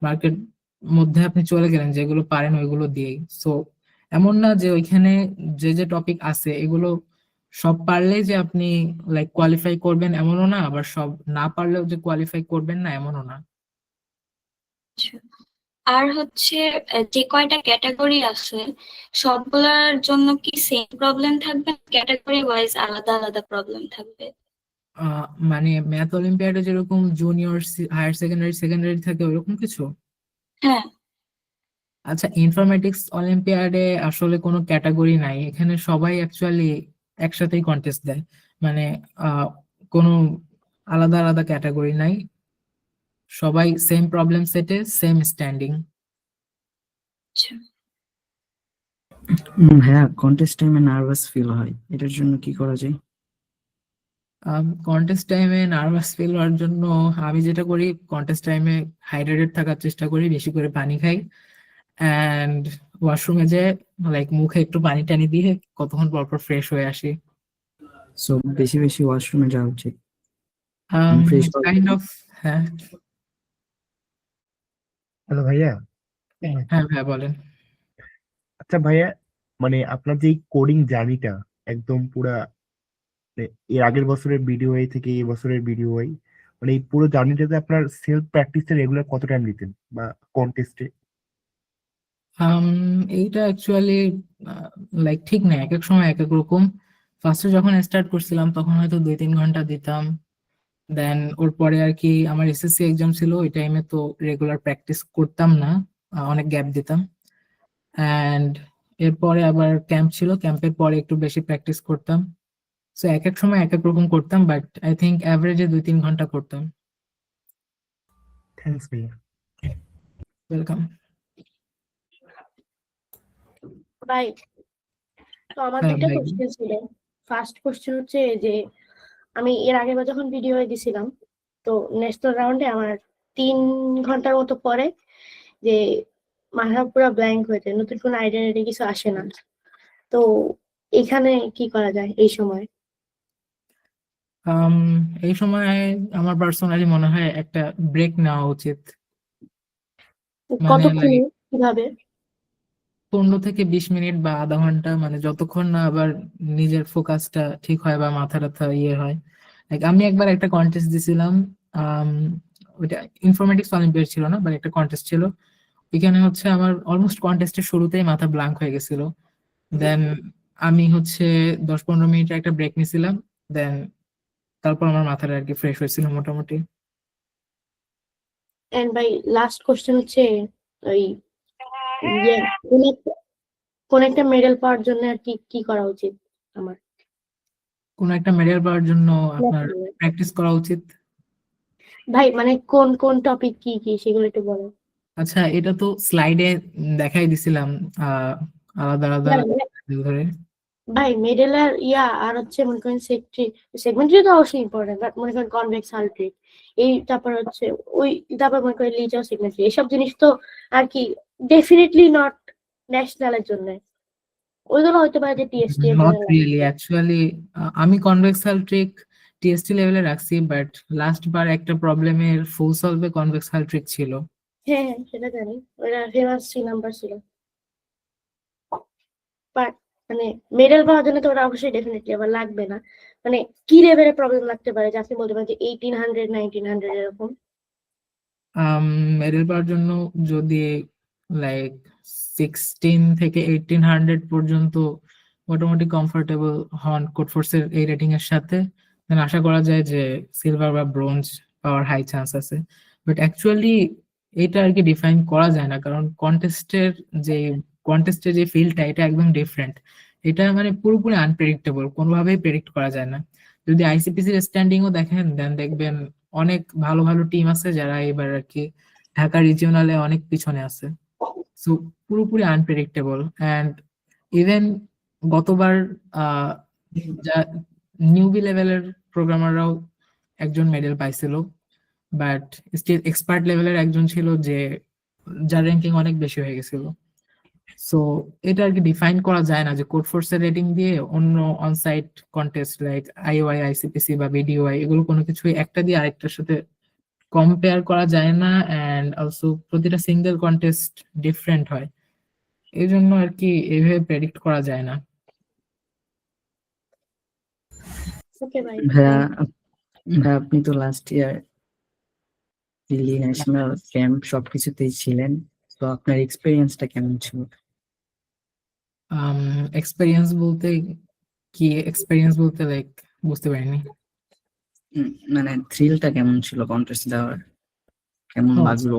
মার্কের মধ্যে আপনি চলে গেলেন যেগুলো পারেন ওইগুলো দিয়েই। সো এমন না যে ওইখানে যে যে টপিক আছে এগুলো সব পারলেই যে আপনি লাইক কোয়ালিফাই করবেন এমনও না, আবার সব না পারলেও যে কোয়ালিফাই করবেন না এমনও না। আর হচ্ছে যে কয়টা ক্যাটাগরি আছে সবগুলোর জন্য কি সেম প্রবলেম থাকবে, ক্যাটাগরি ওয়াইজ আলাদা আলাদা প্রবলেম থাকবে? মানে ম্যাথ অলিম্পিয়াডে যেরকম জুনিয়র, হায়ার সেকেন্ডারি, সেকেন্ডারি থাকে ওইরকম কিছু? হ্যাঁ। আচ্ছা, ইনফরমেটিক্স অলিম্পিয়াডে আসলে কোনো ক্যাটাগরি নাই, এখানে সবাই অ্যাকচুয়ালি একসাথেই কন্টেস্ট দেয়, মানে কোনো আলাদা আলাদা ক্যাটাগরি নাই, সবাই সেম প্রবলেম সেটে সেম স্ট্যান্ডিং। ভাইয়া কন্টেস্ট টাইমে নার্ভাস ফিল হয়, এটার জন্য কি করা যায়? কন্টেস্ট টাইমে নার্ভাস ফিল হওয়ার জন্য আমি যেটা করি, কন্টেস্ট টাইমে হাইড্রেটেড থাকার চেষ্টা করি, বেশি করে পানি খাই, অ্যান্ড ওয়াশরুমে যে লাইক মুখে একটু পানি টানি দিয়ে কতক্ষণ পর পর ফ্রেশ হয়ে আসি। সো বেশি বেশি ওয়াশরুমে যাওয়া উচিত, Um, ফ্রেশ kind of, হ্যাঁ। হ্যালো ভাইয়া। হ্যাঁ ভাই বলেন। আচ্ছা ভাইয়া, মানে আপনার যে কোডিং জার্নিটা একদম পুরা, মানে এর আগের বছরের ভিডিও থেকে এই বছরের ভিডিও, মানে এই পুরো জার্নিটাতে আপনার সেলফ প্র্যাকটিসে রেগুলার কত টাইম দিতেন বা কন্টেস্টে? এইটা অ্যাকচুয়ালি লাইক ঠিক না, এক এক সময় এক এক রকম। ফার্স্টে যখন স্টার্ট করছিলাম তখন হয়তো 2-3 ঘন্টা দিতাম, দেন ওর পরে আর কি আমার এসএসসি এক্সাম ছিল ওই টাইমে, তো রেগুলার প্র্যাকটিস করতাম না, অনেক গ্যাপ দিতাম। অ্যান্ড এরপরে আবার ক্যাম্প ছিল, ক্যাম্পের পরে একটু বেশি প্র্যাকটিস করতাম। সো এক এক সময় এক এক রকম করতাম, বাট আই থিঙ্ক অ্যাভারেজে 2-3 ঘন্টা করতাম। থ্যাঙ্কস ভাইয়া। ওয়েলকাম। ভাই, তো আমার হ্যাঁ দুইটা ভাই, কোশ্চেন ছিল। ফার্স্ট কোশ্চেন হচ্ছে যে আমি এর আগের বার যখন ভিডিও দিছিলাম, তো ন্যাশনাল রাউন্ডে আমার 3 ঘন্টার মতো পরে যে মাথা পুরো ব্ল্যাঙ্ক হয়ে যায়, নতুন কোনো আইডিয়া কিছু আসে না। তো এখানে কি করা যায় এই সময়? এই সময় আমার পার্সোনালি মনে হয় একটা ব্রেক নেওয়া উচিত। মানে কতক্ষণ, কিভাবে? 15 থেকে 20 মিনিট বা আধা ঘন্টা, মানে যতক্ষণ না আবার নিজের ফোকাসটা ঠিক হয় বা মাথা ব্যথা ইয়ে হয়। Like, আমি একবার একটা কন্টেস্ট দিছিলাম, ওইটা ইনফরমেটিক্স অলিম্পিয়াড ছিল না, বাট একটা কন্টেস্ট ছিল। এখানে হচ্ছে আমার অলমোস্ট কন্টেস্টের শুরুতেই মাথা ব্ল্যাঙ্ক হয়ে গেছিল। দেন আমি হচ্ছে 10-15 মিনিটের একটা ব্রেক নিছিলাম, দেন তারপর আমার মাথাটা আর কি ফ্রেশ হয়েছিল মোটামুটি। এন্ড ভাই লাস্ট কোশ্চেন হচ্ছে ওই ইয়ে, কোন একটা মেডেল পাওয়ার জন্য আর কি কি করা উচিত আমার? কোন একটা মেডেল পাওয়ার জন্য আপনার প্র্যাকটিস করা উচিত। ভাই মানে কোন কোন টপিক কি কি সেগুলো একটু বলো। আচ্ছা, এটা তো স্লাইডে দেখাই দিছিলাম আলাদা আলাদা ধরে। ভাই মেডেল আর আর হচ্ছে মনে করেন সেগমেন্টারি তো অবশ্যই ইম্পর্টেন্ট, বাট মনে করেন কনভেক্স হালট্রিক, এই তারপর হচ্ছে ওই তারপর মনে করেন লিচ অফ সেগমেন্টারি, এসব জিনিস তো আর কি ডেফিনেটলি নট ন্যাশনালের জন্য। ওইগুলো হতে পারে যে টিএসটি এর নট জন্য। রিয়েলি, অ্যাকচুয়ালি আমি কনভেক্সাল ট্রিক টিএসটি লেভেলে রাখছি, বাট লাস্ট বার একটা প্রবলেমের ফুল সলভে কনভেক্সাল ট্রিক ছিল। হ্যাঁ হ্যাঁ সেটা জানি, ওটা ফেমাস 3 নাম্বার ছিল। বাট মানে মেডেল পাওয়ার জন্য তো ওটা অবশ্যই ডেফিনেটলি আবার লাগবে না। মানে কি লেভেলের প্রবলেম লাগতে পারে যে আপনি বলতে পারেন যে 1800 1900 এরকম? মেডেল পাওয়ার জন্য যদি লাইক 16 থেকে 1800 পর্যন্ত মোটামুটি কমফোর্টেবল হন কোড ফোর্সের এই রেটিং এর সাথে, then আশা করা যায় যে সিলভার বা ব্রোঞ্জ পাওয়ার হাই চান্স আছে। বাট অ্যাকচুয়ালি এটা আর কি ডিফাইন করা যায় না, কারণ কন্টেস্টের যে ফিল্ডটা এটা একদম ডিফারেন্ট। এটা মানে পুরোপুরি আনপ্রেডিক্টেবল, কোনোভাবেই প্রেডিক্ট করা যায় না। যদি আইসিপিসির স্ট্যান্ডিংও দেখেন, দেন দেখবেন অনেক ভালো ভালো টিম আছে যারা এবার আর কি ঢাকা রিজিওনালে অনেক পিছনে আছে। সো পুরোপুরি আনপ্রেডিক্টেবল। অ্যান্ড ইভেন গতবার যা নিউবি লেভেলের প্রোগ্রামাররাও একজন মেডেল পাইছিল, বাট স্টিল এক্সপার্ট লেভেলের একজন ছিল যে যার র্যাঙ্কিং অনেক বেশি হয়ে গেছিল। সো এটা আর কি ডিফাইন করা যায় না যে কোড ফোর্সের রেটিং দিয়ে অন্য অনসাইট কন্টেস্ট লাইক আইওআই, আইসিপিসি বা বিডিওআই এগুলো কোনো কিছুই একটা দিয়ে আরেকটার সাথে কম্পেয়ার করা যায় না। অ্যান্ড অলসো প্রতিটা সিঙ্গেল কন্টেস্ট ডিফারেন্ট হয়, এই জন্য আর কি এইভাবে প্রেডিক্ট করা যায় না। ওকে ভাই। ভাইয়া ভাইয়া, আপনি তো last year Delhi national camp সবকিছুতেই ছিলেন, তো আপনার এক্সপিরিয়েন্সটা কেমন ছিল? এক্সপেরিয়েন্স বলতে কি? এক্সপেরিয়েন্স বলতে লাইক বুঝতে পারিনি। মানে থ্রিলটা কেমন ছিল কন্টেস্ট দেওয়ার, কেমন লাগলো?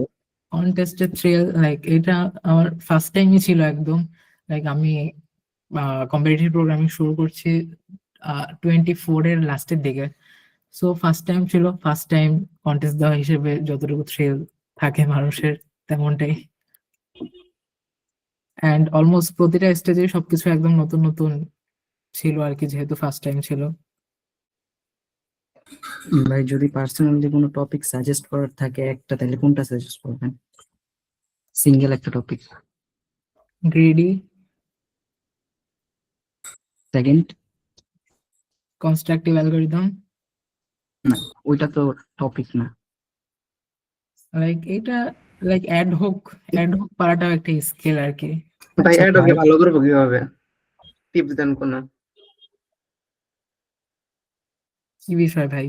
কন্টেস্টের থ্রিল লাইক এটা আমার ফার্স্ট টাইমই ছিল একদম। লাইক আমি কম্পিটিটিভ প্রোগ্রামিং শুরু করছি 24 এর লাস্টের দিকে। সো ফার্স্ট টাইম ছিল, ফার্স্ট টাইম কন্টেস্ট দেওয়া হিসেবে যতটুকু থ্রিল থাকে মানুষের তেমনটাই। অ্যান্ড অলমোস্ট প্রতিটা স্টেজে সবকিছু একদম নতুন নতুন ছিল আর কি, যেহেতু ফার্স্ট টাইম ছিল। ভাই যদি পার্সোনালি কোনো টপিক সাজেস্ট করার থাকে একটা, তাহলে কোনটা সাজেস্ট করবেন? সিঙ্গেল একটা topic. Greedy. Second? Constructive algorithm. না, ওইটা তো টপিক না। লাইক এটা লাইক অ্যাড হোক পারাটাও একটা স্কিল আর কি। ভাই এটাকে ভালো করবো কিভাবে? টিপস দেন কোন? কি বিষয় ভাই?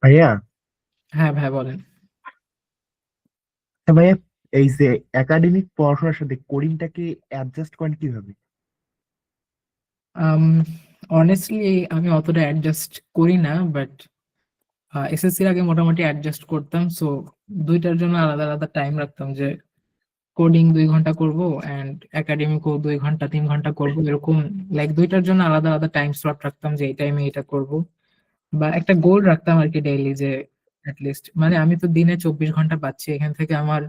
ভাইয়া, হ্যাঁ ভাই বলেন। ভাইয়া এই যে একাডেমিক পড়াশোনার সাথে কোডিংটাকে অ্যাডজাস্ট করেন কিভাবে? অনেস্টলি আমি অতটা অ্যাডজাস্ট করি না, বাট এসএসসির আগে মোটামুটি অ্যাডজাস্ট করতাম। সো দুইটার জন্য আলাদা আলাদা টাইম রাখতাম, যে কোডিং 2 ঘন্টা করব এন্ড একাডেমিকও 2 ঘন্টা 3 ঘন্টা করব, এরকম লাইক দুইটার জন্য আলাদা আলাদা টাইম স্লট রাখতাম যে এই টাইমে এটা করব, বা একটা গোল রাখতাম আর কি ডেইলি, যে লিস্ট মানে আমি তো দিনে 24 ঘন্টা পাচ্ছি, এখান থেকে আমার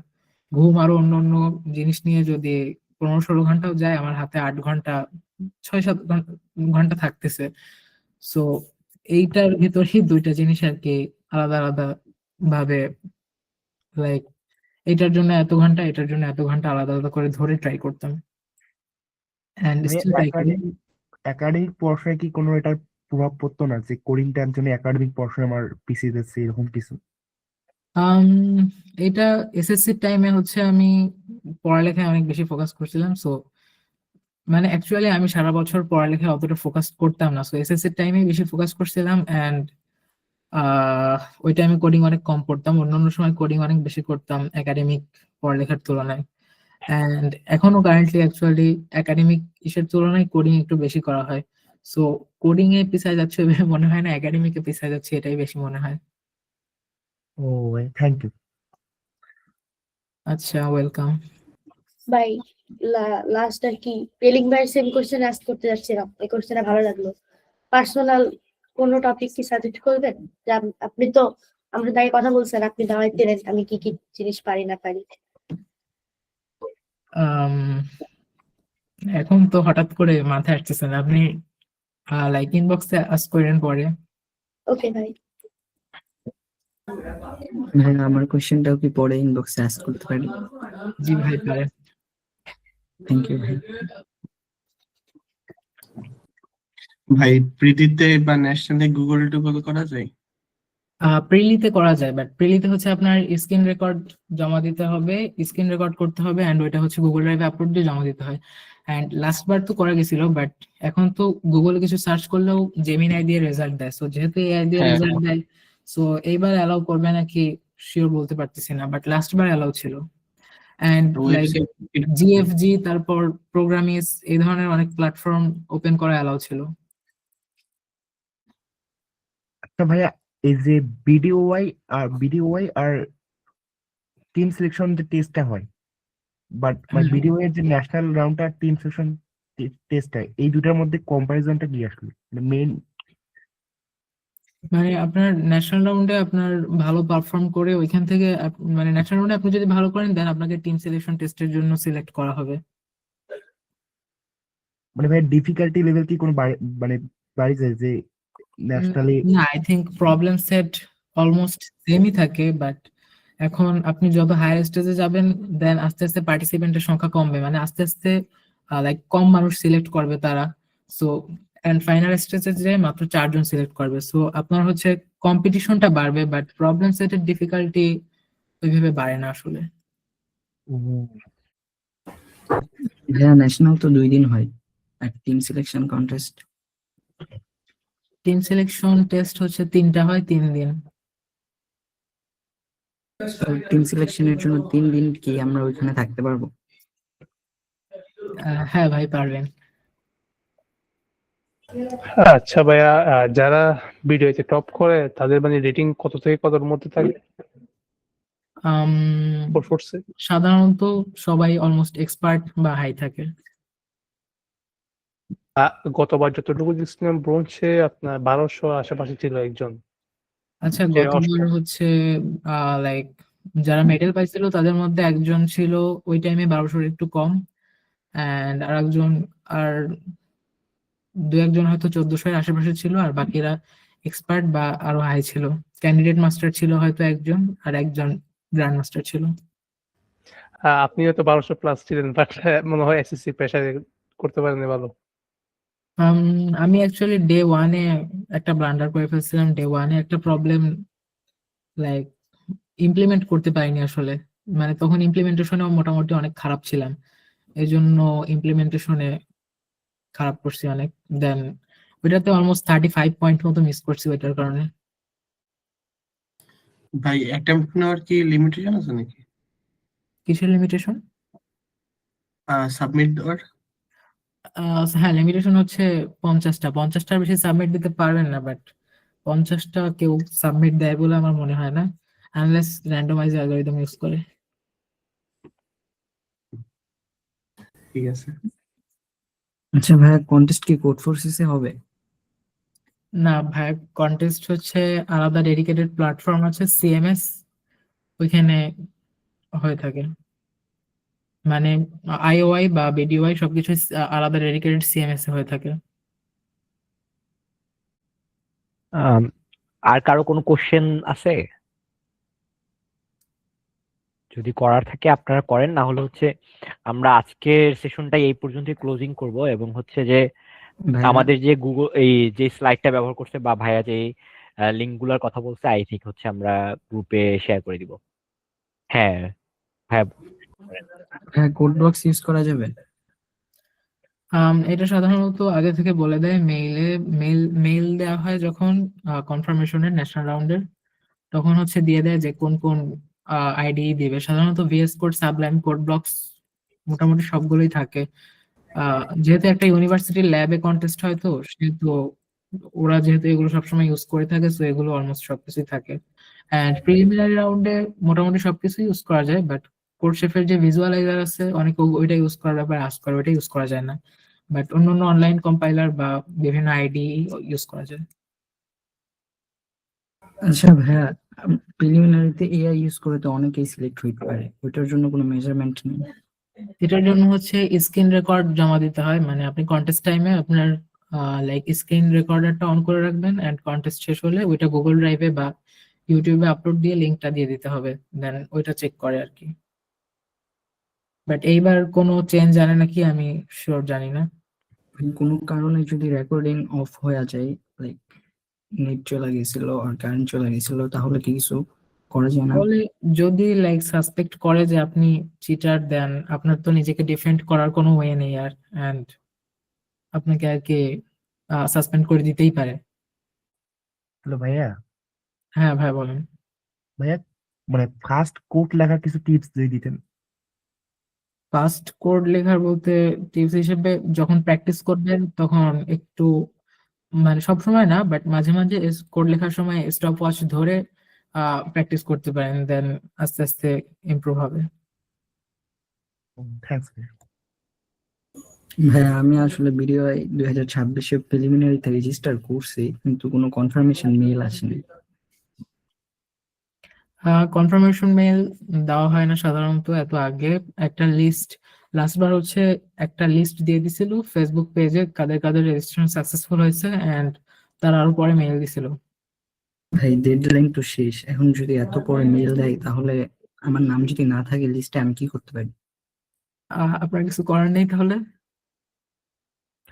ঘুম আরো অন্য অন্য জিনিস নিয়ে যদি 15-16 ঘন্টাও যায়, আমার হাতে 8 ঘন্টা 6-7 ঘন্টা থাকতেছে। সো এইটার ভিতরেই দুইটা জিনিস আর কি আলাদা আলাদা ভাবে, লাইক এটার জন্য এত ঘন্টা, এটার জন্য এত ঘন্টা আলাদা আলাদা করে ধরে ট্রাই করতাম এন্ড মানে স্টিল ট্রাই করি। একাডেমিক পড়াশোনায় কি কোনো এটার প্রভাব পড়তো না যে কোডিংটার জন্য একাডেমিক পড়াশোনা আমার পিছিয়ে যাচ্ছে এরকম কিছু? আম, এটা এসএসসি টাইমে হচ্ছে আমি পড়ালেখায় অনেক বেশি ফোকাস করছিলাম, সো মানে অ্যাকচুয়ালি আমি সারা বছর পড়ালেখায় অতটা ফোকাস করতাম না, সো এসএসসি টাইমে বেশি ফোকাস করছিলাম এন্ড ওই টাইমে কোডিং অনেক কম করতাম, অন্যান্য সময় কোডিং অনেক বেশি করতাম একাডেমিক পড়ালেখার তুলনায়। এন্ড এখনো কারেন্টলি অ্যাকচুয়ালি একাডেমিক ইসের তুলনায় কোডিং একটু বেশি করা হয়, সো কোডিং এ পিছায় যাচ্ছে ভেবে মনে হয় না, একাডেমিকে পিছায় যাচ্ছে এটাই বেশি মনে হয়। ও, থ্যাংক ইউ। আচ্ছা, ওয়েলকাম। ভাই লাস্ট আর কি রেলিং ভাই সেম কোশ্চেন আস্ক করতে যাচ্ছিলাম, এই কোশ্চেনটা ভালো লাগলো। পার্সোনাল কোনো টপিক কি সাজেস্ট করবেন? যে আপনি তো আমরা তাই কথা বলছেন, আপনি দাওয়াই দিলেন আমি কি কি জিনিস পারি না পারি। আম, এখন তো হঠাৎ করে মাথায় আসতেছে না, আপনি লাইক ইনবক্সে আস্ক করেন পরে। ওকে ভাই। ভাই আমার কোশ্চেনটাও কি পরে ইনবক্সে আস্ক করতে পারি? জি ভাই, পারেন। থ্যাংক ইউ ভাই। ভাই প্রিলিতে বা ন্যাশনালে গুগল টুগল করা যায়? প্রিলিতে করা যায়, বাট প্রিলিতে হচ্ছে আপনার স্ক্রিন রেকর্ড জমা দিতে হবে, স্ক্রিন রেকর্ড করতে হবে এন্ড ওইটা হচ্ছে গুগল ড্রাইভে আপলোড দিয়ে জমা দিতে হয়। এন্ড লাস্ট বার তো করা গেছিল, বাট এখন তো গুগলে কিছু সার্চ করলেও জেমিনাই দিয়ে রেজাল্ট দেয়, সো যেহেতু এআই দিয়ে হ্যাঁ, রেজাল্ট দেয়, সো এইবার অ্যালাউ করবে নাকি শিওর বলতে পারতেছি না, বাট লাস্ট বার অ্যালাউ ছিল। এন্ড লাইক ওয়েবসাইট জিএফজি, তারপর প্রোগ্রামিস, এই ধরনের অনেক প্ল্যাটফর্ম ওপেন করা অ্যালাউ ছিল। আচ্ছা ভাইয়া, এই যে বিডিওয়াই আর টিম সিলেকশন যে টেস্টটা হয়, বাট মানে বিডিওয়াই এর যে ন্যাশনাল রাউন্ডটা টিম সিলেকশন টেস্টটা, এই দুটার মধ্যে কম্পারিজনটা কি আসলে মেইন? মানে আপনার ন্যাশনাল রাউন্ডে আপনার ভালো পারফর্ম করে ওইখান থেকে মানে ন্যাশনাল রাউন্ডে আপনি যদি ভালো করেন দেন আপনাকে টিম সিলেকশন টেস্টের জন্য সিলেক্ট করা হবে। মানে ভাই ডিফিকাল্টি লেভেল কি কোনো মানে বাড়ি যায় যে ন্যাশনালি? না, I think problem set almost সেমই থাকে, বাট এখন আপনি যত হায়ার স্টেজে যাবেন দেন আস্তে আস্তে পার্টিসিপেন্টের সংখ্যা কমবে, মানে আস্তে আস্তে লাইক কম মানুষ সিলেক্ট করবে তারা, সো এন্ড ফাইনাল স্টেজে যে মাত্র 4 জন সিলেক্ট করবে, সো আপনার হচ্ছে কম্পিটিশনটা বাড়বে, বাট প্রবলেম সেটের ডিফিকাল্টি ওইভাবে বাড়ে না আসলে। ভাইয়া ন্যাশনাল তো 2 দিন হয়, আর টিম সিলেকশন কন্টেস্ট? টিম সিলেকশন টেস্ট হচ্ছে 3টা হয় 3 দিন। টিম সিলেকশনের জন্য 3 দিন কি আমরা ওইখানে থাকতে পারবো? হ্যাঁ ভাই, পারবেন। আচ্ছা ভাইয়া, যারা ভিডিওতে টপ করে তাদের মানে রেটিং কত থেকে কতর মধ্যে থাকে? আম, 4 সাধারণত সবাই অলমোস্ট এক্সপার্ট বা হাই থাকে। গতবার যতটুকু দেখছিলাম ব্রোঞ্জে আপনার 1200 আশেপাশে ছিল একজন। আচ্ছা, যে গতবার হচ্ছে লাইক যারা মেডেল পাইছিল তাদের মধ্যে একজন ছিল ওই টাইমে 1200 একটু কম, এন্ড আর 2-1 জন হয়তো 1400 আশেপাশে ছিল, আর বাকিরা এক্সপার্ট বা আরো হাই ছিল। ক্যান্ডিডেট মাস্টার ছিল হয়তো একজন, আর একজন গ্র্যান্ড মাস্টার ছিল। আপনিও তো 1200 প্লাস ছিলেন, বাট মনে হয় এসএসসি প্রেসারে করতে পারেন ভালো। আমি অ্যাকচুয়ালি ডে 1-এ একটা ব্লান্ডার করে ফেলছিলাম, ডে 1-এ একটা প্রবলেম লাইক ইমপ্লিমেন্ট করতে পারিনি আসলে, মানে তখন ইমপ্লিমেন্টেশনে মোটামুটি অনেক খারাপ ছিলাম, এই জন্য ইমপ্লিমেন্টেশনে খারাপ করছি অনেক, দেন ওইটাতে অলমোস্ট 35 পয়েন্ট মতো মিস করছি ওইটার কারণে। ভাই অ্যাটেম্প্ট নেওয়ার কি লিমিটেশন আছে নাকি? কিসের লিমিটেশন? সাবমিট দেওয়ার? হ্যাঁ, লিমিটেশন হচ্ছে 50টার বেশি সাবমিট দিতে পারবেন না, বাট 50টা কেউ সাবমিট দেয় বলে আমার মনে হয় না, আনলেস র্যান্ডমাইজ অ্যালগরিদম ইউজ করে। ঠিক আছে। আচ্ছা ভাইয়া, কন্টেস্ট কি কোড ফোর্সেসে হবে? না ভাই, কন্টেস্ট হচ্ছে আলাদা ডেডিকেটেড প্ল্যাটফর্ম আছে সিএমএস, ওইখানে হয়ে থাকে। মানে আইওআই বা বিডিওআই সবকিছু আলাদা ডেডিকেটেড সিএমএস এ হয়ে থাকে। আর কারো কোনো কোশ্চেন আছে? যদি করার থাকে আপনারা করেন, না হলে হচ্ছে আমরা আজকের সেশনটাই এই পর্যন্তই ক্লোজিং করব, এবং হচ্ছে যে ভাইয়া আমাদের যে গুগল এই যে স্লাইডটা ব্যবহার করছে বা ভাইয়া যে লিঙ্ক গুলার কথা বলছে, আই থিঙ্ক হচ্ছে আমরা গ্রুপে শেয়ার করে দিব। হ্যাঁ হ্যাঁ, হ্যাঁ, কোড বক্স ইউজ করা যাবে? এটা সাধারণত আগে থেকে বলে দেয় মেইলে, মেইল দেওয়া হয় যখন কনফার্মেশনের ন্যাশনাল রাউন্ডের, তখন হচ্ছে দিয়ে দেয় যে কোন কোন আইডি দিবে। সাধারণত VS Code, Sublime, Code Blocks মোটামুটি সবগুলোই থাকে। যেহেতু একটা ইউনিভার্সিটির ল্যাবে কন্টেস্ট হয়, তো সেহেতু ওরা যেহেতু এগুলো সবসময় ইউজ করে থাকে, তো এগুলো অলমোস্ট সবকিছুই থাকে। এন্ড প্রিলিমিনারি রাউন্ডে মোটামুটি সবকিছু ইউজ করা যায়, বাট কোড শেফের যে ভিজুয়ালাইজার আছে অনেকে ওইটা ইউজ করার ব্যাপারে আস্ক করে, ওইটা ইউজ করা যায় না। বাট অন্যান্য অনলাইন কম্পাইলার বা বিভিন্ন আইডি ইউজ করা যায়। আচ্ছা ভাইয়া, প্রিলিমিনারিতে এআই ইউজ করে তো অনেকেই সিলেক্ট হইতে পারে, ওইটার জন্য কোনো মেজারমেন্ট নেই? এটার জন্য হচ্ছে স্ক্রিন রেকর্ড জমা দিতে হয়। মানে আপনি কন্টেস্ট টাইমে আপনার লাইক স্ক্রিন রেকর্ডারটা অন করে রাখবেন, এন্ড কন্টেস্ট শেষ হলে ওইটা গুগল ড্রাইভে বা ইউটিউবে আপলোড দিয়ে লিঙ্কটা দিয়ে দিতে হবে, দেন ওইটা চেক করে আর কি। বাট এইবার কোনো চেঞ্জ আনে নাকি আমি শিওর জানি না। কোনো কারণে যদি রেকর্ডিং অফ হয়ে যায়, লাইক নেট চলে গেছিল আর কারেন্ট চলে গেছিল, তাহলে কি কিছু করা যায় না? তাহলে যদি লাইক সাসপেক্ট করে যে আপনি চিটার, দেন আপনার তো নিজেকে ডিফেন্ড করার কোনো ওয়ে নেই আর, এন্ড আপনাকে আর কি সাসপেন্ড করে দিতেই পারে। হ্যালো ভাইয়া, হ্যাঁ ভাই বলেন। ভাইয়া মানে ফার্স্ট কোড লেখার কিছু টিপস যদি দিতেন। ফাস্ট কোড লেখার বলতে টিপস হিসেবে যখন প্র্যাকটিস করবেন তখন একটু, মানে সবসময় না বাট মাঝে মাঝে কোড লেখার সময় স্টপ ওয়াচ ধরে প্র্যাকটিস করতে পারেন, দেন আস্তে আস্তে ইমপ্রুভ হবে। থ্যাংকস। ভাইয়া আমি আসলে ভিডিও 2026-এ প্রিলিমিনারিতে রেজিস্টার করছি, কিন্তু কোনো কনফার্মেশন মেইল আসেনি। কনফার্মেশন মেইল দেওয়া হয় না সাধারণত এত আগে। একটা লিস্ট, লাস্টবার হচ্ছে একটা লিস্ট দিয়ে দিছিল ফেসবুক পেজে কাদের কাদের রেজিস্ট্রেশন সাকসেসফুল হয়েছে, এন্ড তার আরো পরে মেইল দিছিল। ভাই ডেডলাইন তো শেষ, এখন যদি এত পরে মেইল দেয় তাহলে আমার নাম যদি না থাকে লিস্টে, আমি কি করতে পারি? আপনার কিছু করার নেই তাহলে?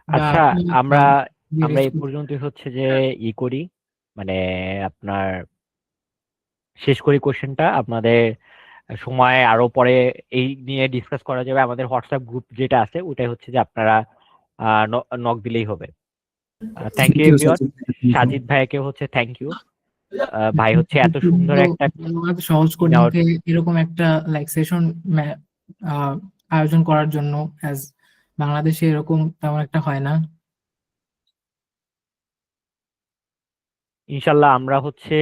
বা আচ্ছা আপনি আমরা দিয়ে আমরা এই risk- পর্যন্তই হচ্ছে যে করি, মানে আপনার শেষ করি কোশ্চেনটা। আপনাদের সময় আরো পরে এই নিয়ে ডিসকাস করা যাবে। আমাদের হোয়াটসঅ্যাপ গ্রুপ যেটা আছে ওটাই হচ্ছে যে আপনারা নক দিলেই হবে। Thank you everyone. সাজিদ ভাইকে হচ্ছে থ্যাংক ইউ। ভাই হচ্ছে এত সুন্দর একটা ধন্যবাদ সহজ কোডিংকে এরকম একটা লাইক সেশন আয়োজন করার জন্য। অ্যাজ বাংলাদেশে এরকম তেমন একটা হয় না। ইনশাল্লাহ আমরা হচ্ছে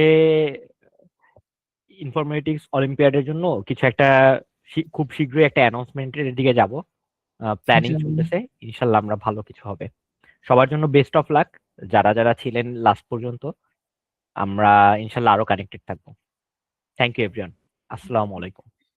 ইনফরমেটিক্স অলিম্পিয়াডের জন্য কিছু একটা খুব শীঘ্রই একটা অ্যানাউন্সমেন্টের দিকে যাব, প্ল্যানিং চলতেছে। ইনশাল্লাহ আমরা ভালো কিছু হবে। সবার জন্য বেস্ট অফ লাক, যারা যারা ছিলেন লাস্ট পর্যন্ত। আমরা ইনশাল্লাহ আরো কানেক্টেড থাকবো। Thank you everyone. আসসালামু আলাইকুম।